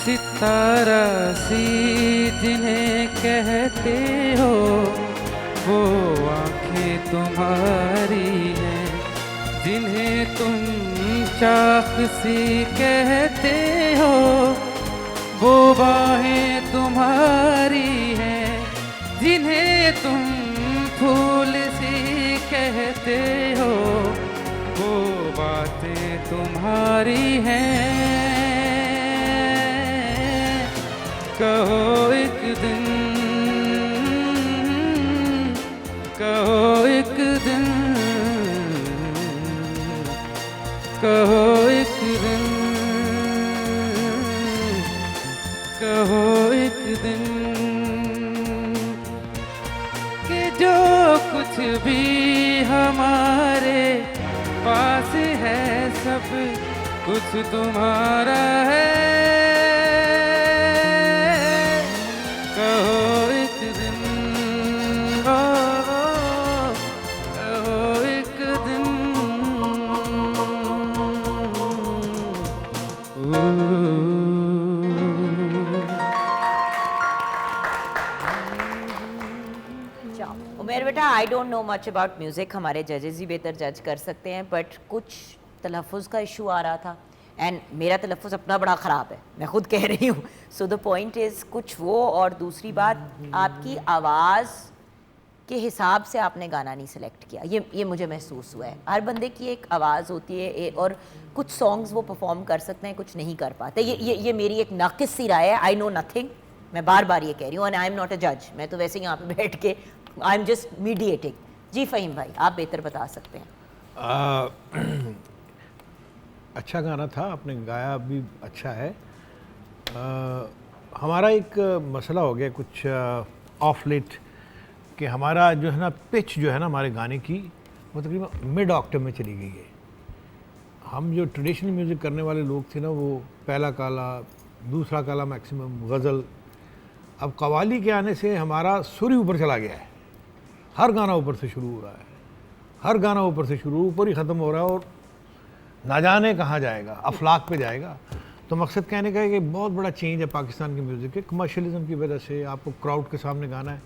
सितारा सी जिन्हें कहते कहते हो, वो आँखें तुम्हारी हैं जिन्हें तुम चाक सी कहते हो, वो बाहें तुम्हारी हैं जिन्हें तुम फूल सी कहते हो, वो बातें तुम्हारी हैं। कहो एक दिन, कहो एक दिन, कहो एक दिन, कहो एक दिन कि जो कुछ भी हमारे पास है सब कुछ तुम्हारा है। कहो एक दिन, ओ, कहो एक दिन, उमेर बेटा, I don't know much about music, हमारे जजेस ही बेहतर जज कर सकते हैं, बट कुछ तलफ़ुज़ का इशू आ रहा था एंड मेरा तलफ़ुज़ अपना बड़ा ख़राब है, मैं खुद कह रही हूँ। सो द पॉइंट इज़ कुछ वो, और दूसरी बात आपकी आवाज़ के हिसाब से आपने गाना नहीं सिलेक्ट किया, ये मुझे महसूस हुआ है। हर बंदे की एक आवाज़ होती है और कुछ सॉन्ग्स वो परफॉर्म कर सकते हैं, कुछ नहीं कर पाते। ये मेरी एक नाक़िस सी राय है, आई नो नथिंग, मैं बार बार ये कह रही हूँ, and I am not a जज, मैं तो वैसे ही यहाँ पे बैठ के आई एम जस्ट मीडिएटिंग। जी फ़हीम भाई, आप बेहतर बता सकते हैं। अच्छा गाना था, आपने गाया भी अच्छा है। हमारा एक मसला हो गया कुछ ऑफ लेट कि हमारा जो है ना पिच जो है ना हमारे गाने की वो तकरीबन मिड ऑक्टेव में चली गई है। हम जो ट्रेडिशनल म्यूज़िक करने वाले लोग थे ना, वो पहला काला, दूसरा काला मैक्सिमम, गज़ल, अब कवाली के आने से हमारा सुर ही ऊपर चला गया है। हर गाना ऊपर से शुरू हो रहा है, हर गाना ऊपर से शुरू, ऊपर ही ख़त्म हो रहा है और ना जाने कहाँ जाएगा, अफलाक पे जाएगा। तो मकसद कहने का है कि बहुत बड़ा चेंज है पाकिस्तान के म्यूज़िक के, कमर्शियलिज्म की वजह से आपको क्राउड के सामने गाना है।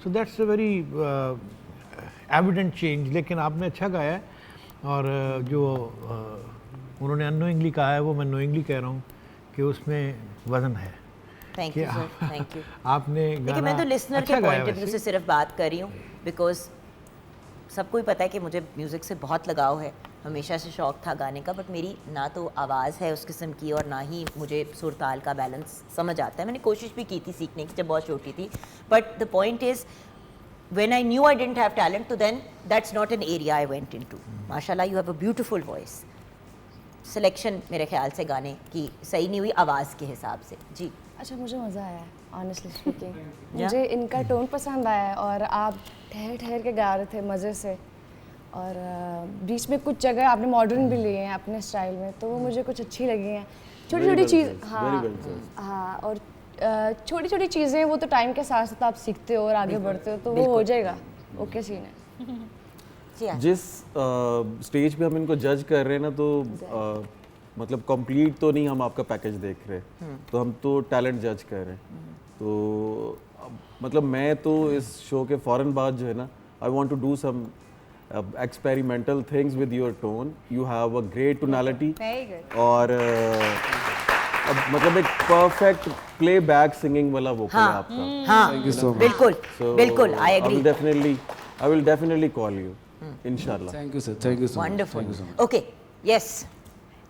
So that's a very evident change. लेकिन आपने अच्छा गाया है, और जो उन्होंने अननोइंगली कहा है वो मैं नोइंगली कह रहा हूँ कि उसमें वज़न है। Thank you sir, thank you. आपने देखिए, मैं तो लिसनर अच्छा के गाया पॉइंट ऑफ व्यू वैसे। से सिर्फ बात कर रही हूँ, बिकॉज सबको ही पता है कि मुझे म्यूज़िक से बहुत लगाव है, हमेशा से शौक़ था गाने का, बट मेरी ना तो आवाज़ है उस किस्म की और ना ही मुझे सुर ताल का बैलेंस समझ आता है। मैंने कोशिश भी की थी सीखने की जब बहुत छोटी थी, but the point is when I knew I didn't have talent, तो then that's not an area I went into. माशाल्लाह, you have a beautiful voice. Selection मेरे ख्याल से गाने की सही नहीं हुई आवाज़ के हिसाब से। जी अच्छा, मुझे मज़ा आया है ऑनेस्टली स्पीकिंग। मुझे इनका टोन पसंद आया है और आप ठहर ठहर के गा रहे थे मज़े से, और बीच में कुछ जगह आपने मॉडर्न भी लिए हैं अपने स्टाइल में, तो वो मुझे कुछ अच्छी लगी हैं। छोटी छोटी चीज़, हाँ, और छोटी छोटी चीज़ें वो तो टाइम के साथ साथ आप सीखते हो और आगे बढ़ते हो, तो वो हो जाएगा। ओके सीन है। जिस स्टेज पे हम इनको जज कर रहे हैं ना, तो मतलब कंप्लीट तो नहीं हम आपका पैकेज देख रहे, तो हम तो टैलेंट जज कर रहे हैं। तो मतलब मैं तो इस शो के फ़ौरन बाद जो है ना, I want to do some experimental things with your tone. You have a great tonality, और अब मतलब एक परफेक्ट प्लेबैक सिंगिंग वाला वोकल है आपका। हाँ, Thank you so much. बिल्कुल So, बिल्कुल, आई I एग्री। will definitely call you, inshallah. Thank you sir, thank you so much, wonderful. Thank you so much. Okay, yes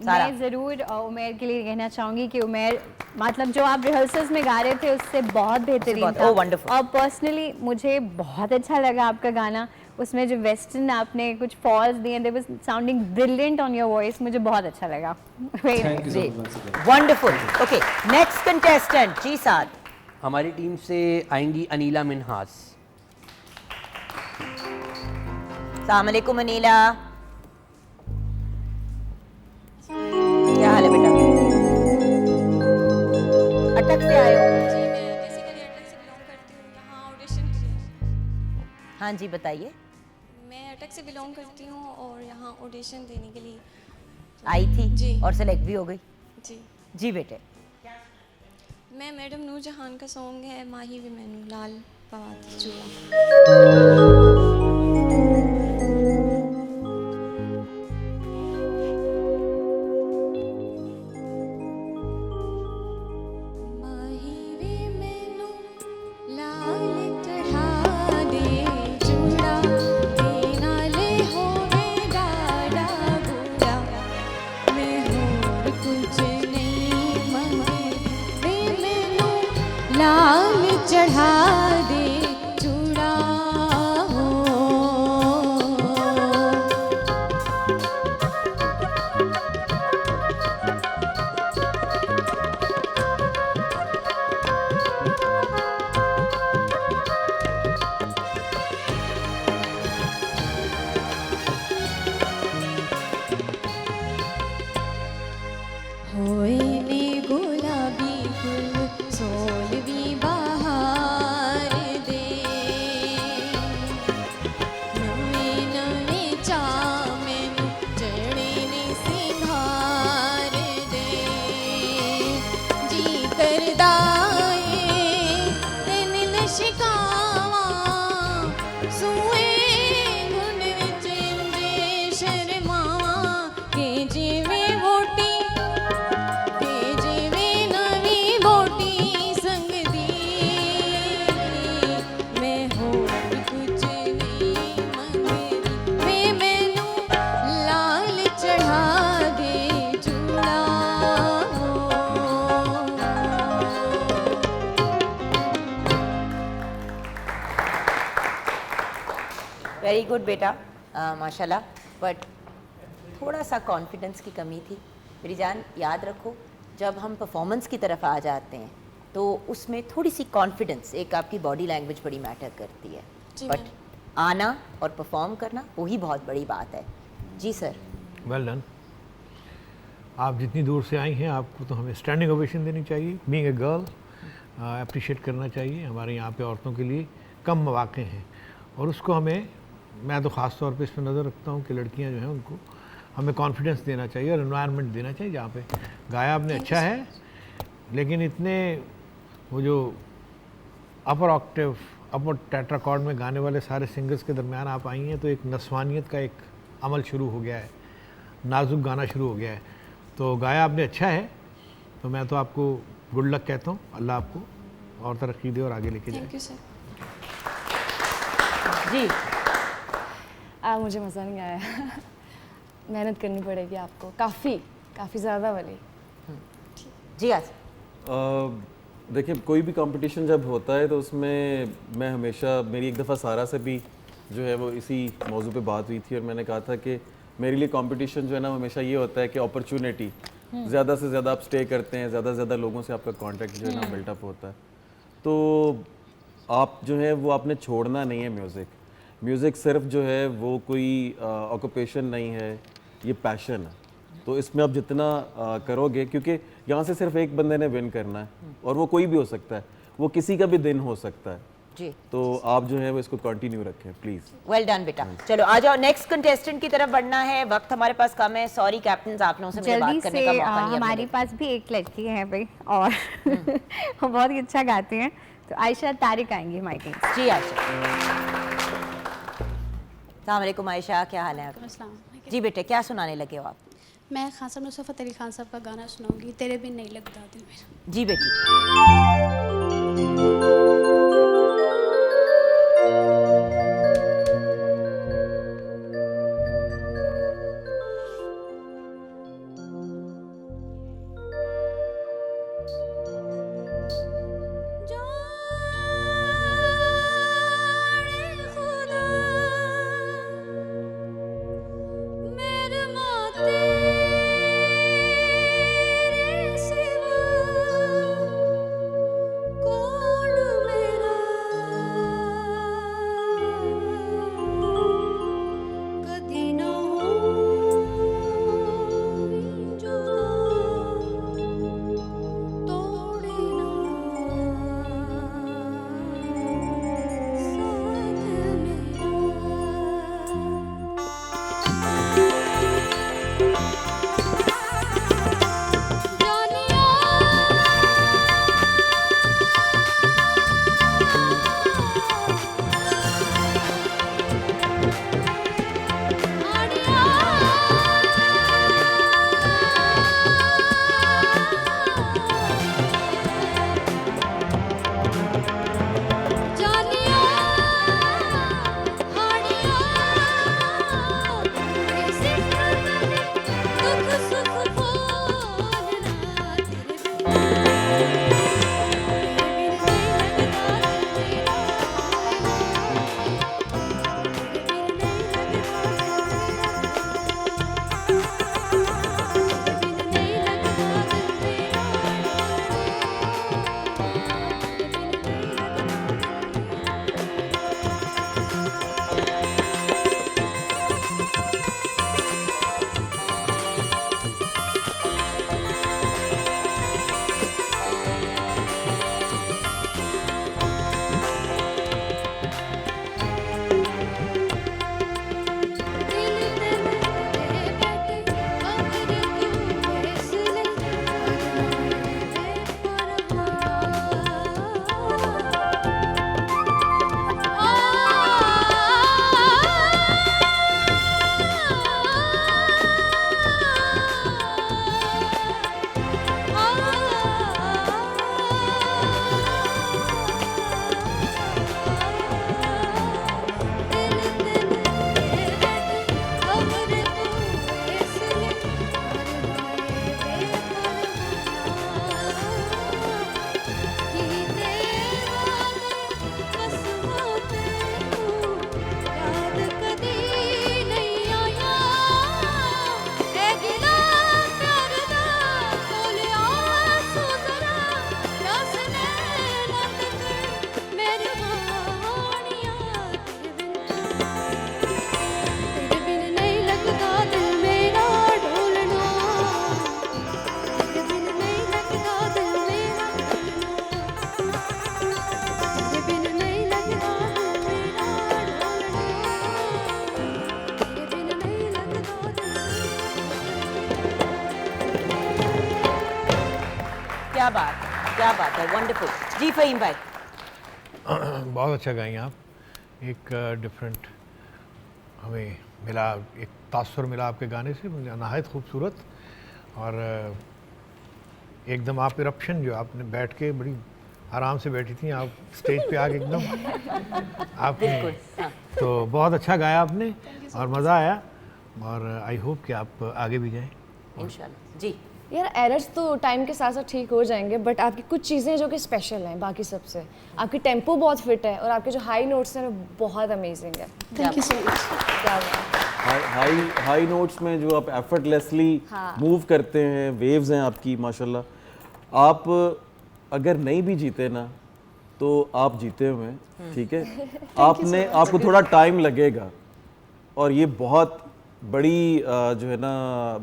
Sara. मैं ज़रूर उमेर के लिए कहना चाहूँगी कि उमेर, मतलब जो आप रिहर्सल्स में गा रहे थे उससे बहुत बेहतरीन बहुत- था। oh, wonderful. और पर्सनली मुझे बहुत अच्छा लगा आपका गाना, उसमें जो वेस्टर्न आपने कुछ फॉल्स दिए, they was sounding brilliant on your voice, मुझे बहुत अच्छा लगा। Very thank you so Great. Much. Wonderful. Okay, next contestant जी साथ। हमारी टीम से आएंगी अनीला मिन्हास। अस्सलाम वालेकुम अनीला, क्या हाल है बेटा? अटक से आए हो? जी, मैं बेसिकली अटक से बिलोंग करती हूँ, यहाँ ऑडिशन के लिए। हाँ जी, बताइए। मैं अटक से बिलोंग करती हूँ और यहाँ ऑडिशन देने के लिए आई थी जी। और सेलेक्ट भी हो गई। जी। जी बेटे। मैं मैडम नूर जहान का सॉन्ग है माही वे मैनू लाल पावाती चूड़ा। माही वे मैनू लाल चढ़ा दे चूड़ा, ते नाले होवे डाड़ा बूड़ा, मैं होर कुछ नहीं मंगदी, वे मैनू लाल चढ़ा दे चूड़ा हो। होए ने गुलाबी फूल सोलवी बहार दे, नवे नवे चा मैनू चढ़े ने सिंगार दे, जी करदा ए तेन लशकावा सूए गुण विच इंदे शर्मावा, के जिवें वोटी के जिवें नवी वोटी संग दी, मैं होर कुछ नहीं मंगदी, वे मैनू लाल चढ़ा दे चूड़ा हो। वेरी गुड बेटा, माशाल्लाह। बट थोड़ा सा कॉन्फिडेंस की कमी थी मेरी जान। याद रखो, जब हम परफॉर्मेंस की तरफ आ जाते हैं तो उसमें थोड़ी सी कॉन्फिडेंस, एक आपकी बॉडी लैंग्वेज बड़ी मैटर करती है। जी बट आना और परफॉर्म करना वही बहुत बड़ी बात है। जी सर। Well done. आप जितनी दूर से आई हैं आपको तो हमें स्टैंडिंग ओवेशन देनी चाहिए। बीइंग ए गर्ल अप्रिशिएट करना चाहिए। हमारे यहाँ पे औरतों के लिए कम मौके हैं और उसको हमें, मैं तो ख़ास तौर पे इस पर नज़र रखता हूँ कि लड़कियाँ जो हैं उनको हमें कॉन्फिडेंस देना चाहिए और एनवायरनमेंट देना चाहिए जहाँ पे गाया आपने अच्छा है, लेकिन इतने वो जो अपर ऑक्टेव अपर टेट्राकॉर्ड में गाने वाले सारे सिंगर्स के दरमियान आप आई हैं तो एक नस्वानियत का एक अमल शुरू हो गया है, नाजुक गाना शुरू हो गया है। तो गाया आपने अच्छा है, तो मैं तो आपको गुड लक कहता हूँ। अल्लाह आपको और तरक्की दे और आगे लेके जाए। Thank you sir. जी मुझे मज़ा नहीं आया। मेहनत करनी पड़ेगी आपको, काफ़ी ज़्यादा वाली। जी आज देखिए, कोई भी कंपटीशन जब होता है तो उसमें मैं हमेशा, मेरी एक दफ़ा सारा से भी जो है वो इसी मौजू पे बात हुई थी और मैंने कहा था कि मेरे लिए कंपटीशन जो है ना हमेशा ये होता है कि अपॉर्चुनिटी, ज़्यादा से ज़्यादा आप स्टे करते हैं, ज़्यादा से ज़्यादा लोगों से आपका कांटेक्ट जो है ना बिल्टअप होता है। तो आप जो है वो आपने छोड़ना नहीं है म्यूज़िक सिर्फ जो है वो कोई ऑक्यूपेशन नहीं है, ये पैशन है। तो इसमें आप जितना करोगे, क्योंकि यहाँ से सिर्फ एक बंदे ने विन करना है और वो कोई भी हो सकता है, वो किसी का भी दिन हो सकता है। जी, तो आप जो है वो इसको कंटिन्यू रखें प्लीज़। वेल डन बेटा। चलो आ जाओ, नेक्स्ट कंटेस्टेंट की तरफ बढ़ना है। वक्त हमारे पास कम है। सॉरी कैप्टन, आप लोगों से मुझे जल्दी बात करने से का मौका नहीं हमारे पास भी एक लड़की है भाई और वो बहुत ही अच्छा गाती हैं, तो आयशा तारिक आएंगी हमारे। जी आयशा। अस्सलाम वालेकुम आयशा, क्या हाल है आपका? अस्सलाम। जी बेटे, क्या सुनाने लगे हो आप? मैं खान साहब नुसरत अली खान साहब का गाना सुनाऊंगी, तेरे बिन नहीं लगता दिल मेरा। जी बेटी। कौन मेरा क्या बात है, वंडरफुल। जी फ़हीम भाई। बहुत अच्छा गाई आप, एक डिफरेंट हमें मिला, एक तासुर मिला आपके गाने से, मुझे नहायत खूबसूरत। और एकदम आप इरप्शन जो आपने बैठ के बड़ी आराम से बैठी थी, आप स्टेज पे आके एकदम आपने तो बहुत अच्छा गाया आपने और मज़ा आया। और आई होप कि आप आगे भी जाएं इंशाल्लाह। जी यार एरर्स तो टाइम के साथ साथ ठीक हो जाएंगे, बट आपकी कुछ चीज़ें जो कि स्पेशल हैं बाकी सबसे, आपकी टेम्पो बहुत फिट है और आपके जो हाई नोट्स हैं वो बहुत अमेजिंग है। Thank you so much. क्या बात। हाई नोट्स में जो आप एफर्टलेसली मूव करते हैं, वेव्स हैं आपकी माशाल्लाह। आप अगर नहीं भी जीते ना तो आप जीते हुए हैं, ठीक है। आपको थोड़ा टाइम लगेगा और ये बहुत बड़ी जो है ना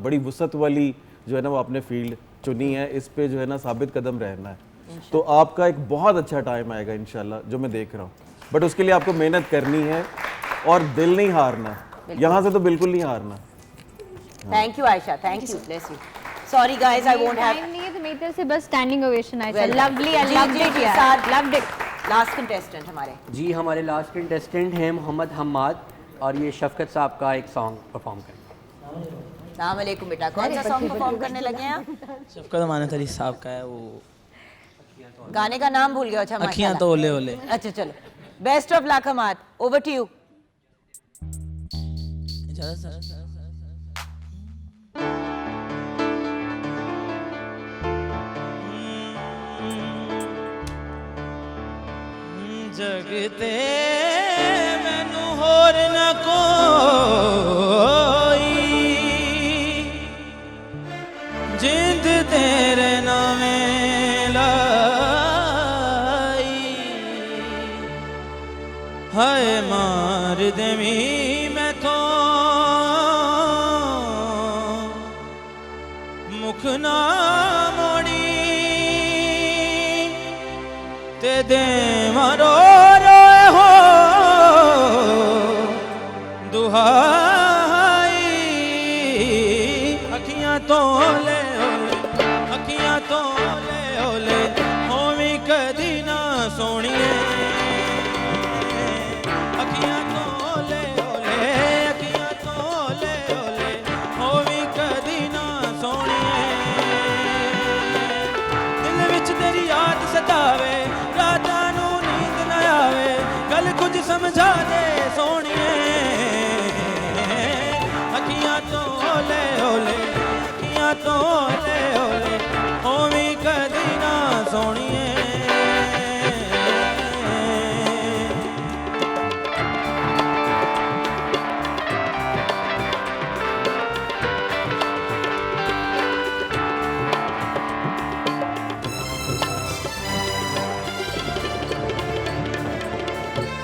बड़ी वुसअत वाली जो है ना वो आपने फील्ड चुनी है, इस पे जो है ना साबित कदम रहना है। तो आपका एक बहुत अच्छा टाइम आएगा इंशाल्लाह, जो मैं देख रहा हूँ। बट उसके लिए आपको मेहनत करनी है और दिल नहीं हारना, यहाँ से तो बिल्कुल नहीं हारना। Thank you Ayesha, thank you, bless you. Sorry guys, I won't have time नहीं है तो मेरी तरफ से बस standing ovation Ayesha. Lovely, I loved it यार, लव्ड इट। लास्ट कंटेस्टेंट हमारे जी, हमारे लास्ट कंटेस्टेंट हैं मोहम्मद हम्माद और ये शफकत साहब का एक सॉन्ग परफॉर्म करें। अस्सलाम वालेकुम बेटा, कौन सा सॉन्ग परफॉर्म करने लगे हैं आप? शफकत अमानत अली साहब का है वो, गाने का नाम भूल गया। अच्छा अखियां माशाल्लाह। तो ओले ओले। अच्छा चलो, best of luck Hammad, over to you. जगते मैनू होर न कोई, जिंद तेरे नामे लाई, हाय मार देवी मैं तो मुख ना मोड़ी, ते दे मारो रोए हो दुहाई, अखियां तो ले ओले, अखियां तो ले ओले, होवी कदी ना सोनिए, अखियां तो ले ओले, अखियां तो ले ओले, होवी कदी ना सोनिए, दिल विच तेरी याद सतावे, रातां नू नींद न आवे, गल कुछ समझा दे सोनिए, अखियां तो ले ओले, अखियां तो ले ओले, होवी कदी ना सोनिए।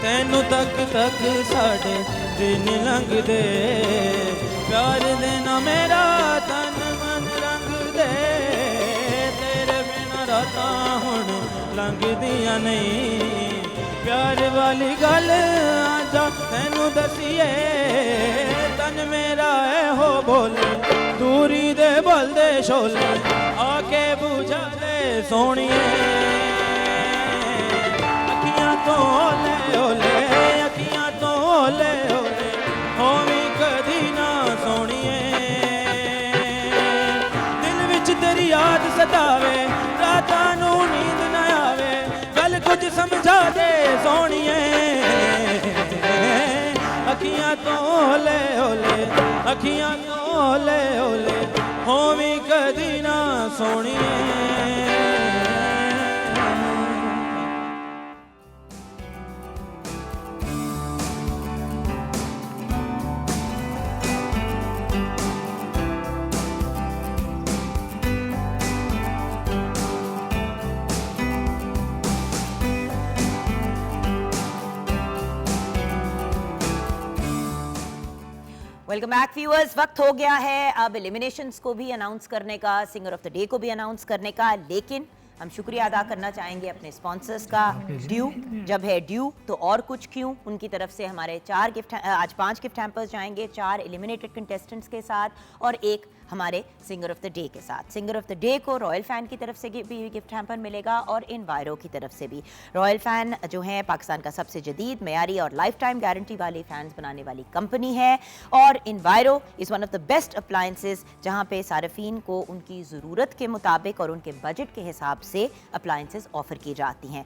तैनू तक तक साढ़े दिन लंघदे, प्यार दे ना मेरा तन मन रंग दे, तेरे बिना रातां हुण लंघदियां नहीं, प्यार वाली गल आजा तैनू दसीए, तन मेरा है हो बोले, दूरी दे बलदे शोले, आके बुझा दे सोनिए, अखियां तो ले ओले, अखियां तो ले ओले, होवी कदी ना सोनिए, दिल विच तेरी याद सतावे, रातां नू नींद न आवे, गल कुछ समझा दे सोनिए, अखियां तो ले ओले, अखियां तो ले ओले, होवी कदी ना सोनिए। Welcome back viewers. वक्त हो गया है अब एलिमिनेशंस को भी अनाउंस करने का, सिंगर ऑफ द डे को भी अनाउंस करने का, लेकिन हम शुक्रिया अदा करना चाहेंगे अपने स्पॉन्सर्स का। ड्यू, जब है ड्यू तो और कुछ क्यों, उनकी तरफ से हमारे आज 5 गिफ्ट हैम्पर्स जाएंगे, 4 एलिमिनेटेड कंटेस्टेंट्स के साथ और एक हमारे सिंगर ऑफ द डे के साथ। सिंगर ऑफ द डे को रॉयल फैन की तरफ से भी गिफ्ट हैम्पर मिलेगा और इनवायरो की तरफ से भी। रॉयल फैन जो है पाकिस्तान का सबसे जदीद, मयारी और लाइफ टाइम गारंटी वाले फैंस बनाने वाली कंपनी है और Enviro is one of the best appliances जहां पे सार्फिन को उनकी ज़रूरत के मुताबिक और उनके बजट के हिसाब से अप्लायंसेस ऑफर की जाती हैं।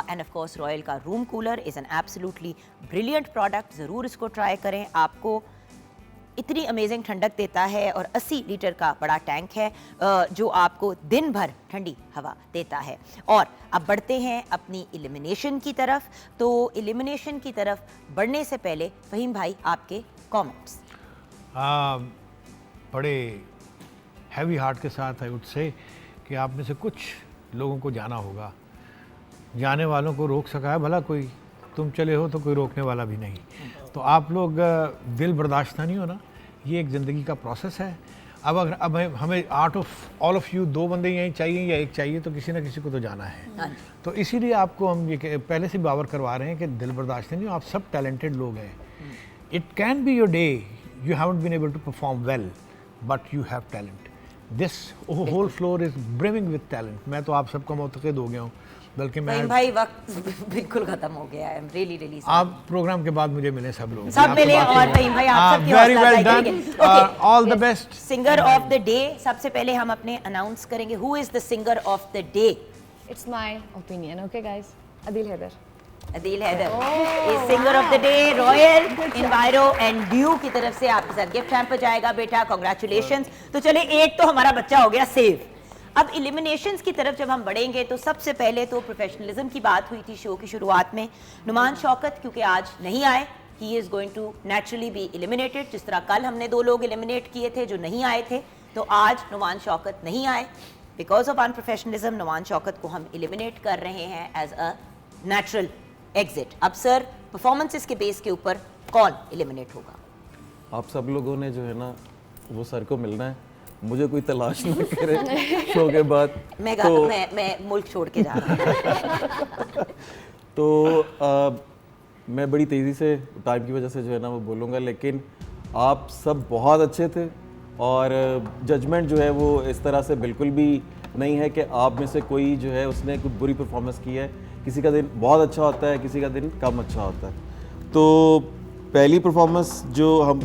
एंड ऑफ कोर्स रॉयल का room cooler is an absolutely brilliant product, ज़रूर इसको ट्राई करें। आपको इतनी अमेजिंग ठंडक देता है और 80 लीटर का बड़ा टैंक है जो आपको दिन भर ठंडी हवा देता है। और अब बढ़ते हैं अपनी एलिमिनेशन की तरफ। तो एलिमिनेशन की तरफ बढ़ने से पहले फ़हीम भाई आपके कमेंट्स। बड़े हैवी हार्ट के साथ आई वुड से कि आप में से कुछ लोगों को जाना होगा, जाने वालों को रोक सका है भला कोई? तुम चले हो तो कोई रोकने वाला भी नहीं। तो आप लोग दिल बर्दाश्त नहीं हो ना, ये एक ज़िंदगी का प्रोसेस है। अब हमें out of all of you 2 बंदे यहीं चाहिए या एक चाहिए, तो किसी ना किसी को तो जाना है। तो इसीलिए आपको हम ये पहले से बावर करवा रहे हैं कि दिल बर्दाश्त नहीं हो, आप सब टैलेंटेड लोग हैं। It can be your day, you haven't been able to perform well, but you have talent. This whole floor is brimming with talent. मैं तो आप सबका मुतक़िद हो गया हूँ, बल्कि मैं भाई वक्त बिल्कुल खत्म हो गया है। रियली रियली आप प्रोग्राम के बाद मुझे मिले, सब लोग सब मिले और भाई आप सबकी वेरी हौसला वेल अफजाई डन, करेंगे। All the best. Singer of the day सबसे पहले हम अपने अनाउंस करेंगे। Who is the singer of the day? It's my opinion, okay guys, Adeel Haider. Adeel Haider is singer of the day. Royal, Enviro and Dew की तरफ से आपके साथ गिफ्ट हैम्पर जाएगा बेटा, कांग्रेचुलेशंस। तो चले, एक तो हमारा बच्चा हो गया सेव। अब एलिमिनेशंस की तरफ जब हम बढ़ेंगे तो सबसे पहले तो प्रोफेशनलिज्म की बात हुई थी शो की शुरुआत में। नुमान शौकत क्योंकि आज नहीं आए, he is going to naturally be eliminated. जिस तरह कल हमने 2 लोग एलिमिनेट किए थे जो नहीं आए थे, तो आज नुमान शौकत नहीं आए। Because of unprofessionalism Numan Shaukat को हम एलिमिनेट कर रहे हैं एज अ नेचुरल एग्जिट। अब सर, परफॉर्मेंसेस के बेस के ऊपर कौन एलिमिनेट होगा? आप सब लोगों ने जो है ना वो सर को मिलना है, मुझे कोई तलाश ना करे शो के बाद। मैं मुल्क छोड़ के जा रहा हूँ। तो मैं बड़ी तेज़ी से टाइम की वजह से जो है ना वो बोलूँगा, लेकिन आप सब बहुत अच्छे थे और जजमेंट जो है वो इस तरह से बिल्कुल भी नहीं है कि आप में से कोई जो है उसने कोई बुरी परफॉर्मेंस की है। किसी का दिन बहुत अच्छा होता है, किसी का दिन कम अच्छा होता है। तो पहली परफॉर्मेंस जो हम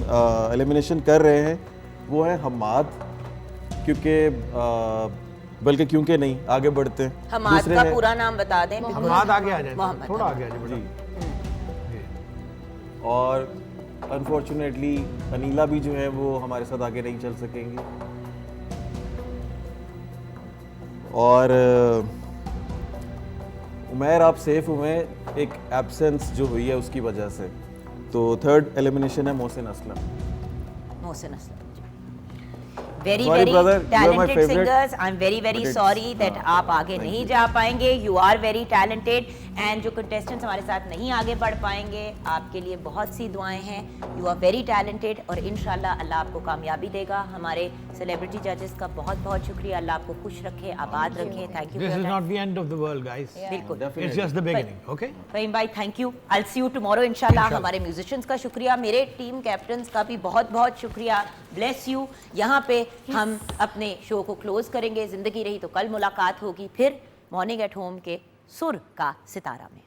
एलिमिनेशन कर रहे हैं वो है हमाद, क्योंकि नहीं, आगे बढ़ते हैं। हमाद का पूरा नाम बता दें। हमाद आगे आ जाए, थोड़ा आगे आ जाए। और अनफॉर्चुनेटली अनीला भी जो है वो हमारे साथ आगे नहीं चल सकेंगी। और उमैर आप सेफ हुए एक एब्सेंस जो हुई है उसकी वजह से। तो थर्ड एलिमिनेशन है Mohsin Aslam. Mohsin Aslam very talented singers. I'm very sorry that आप आगे नहीं जा पाएंगे। You are very talented and जो contestants हमारे साथ नहीं आगे बढ़ पाएंगे, आपके लिए बहुत सी दुआएं हैं। You are very talented और इंशाल्लाह अल्लाह आपको कामयाबी देगा। हमारे celebrity judges का बहुत शुक्रिया। अल्लाह आपको खुश रखे, आबाद रखे। Thank you. This is not the end of the world, guys. बिल्कुल, it's just the beginning. Okay. Faheem भाई, thank you. I'll see you tomorrow इंशाल्लाह। हमारे musicians का शुक्रिया, मेरे टीम कैप्टन्स का भी बहुत शुक्रिया। Bless you. यहाँ पे हम अपने शो को क्लोज करेंगे। जिंदगी रही तो कल मुलाकात होगी फिर मॉर्निंग एट होम के सुर का सितारा में।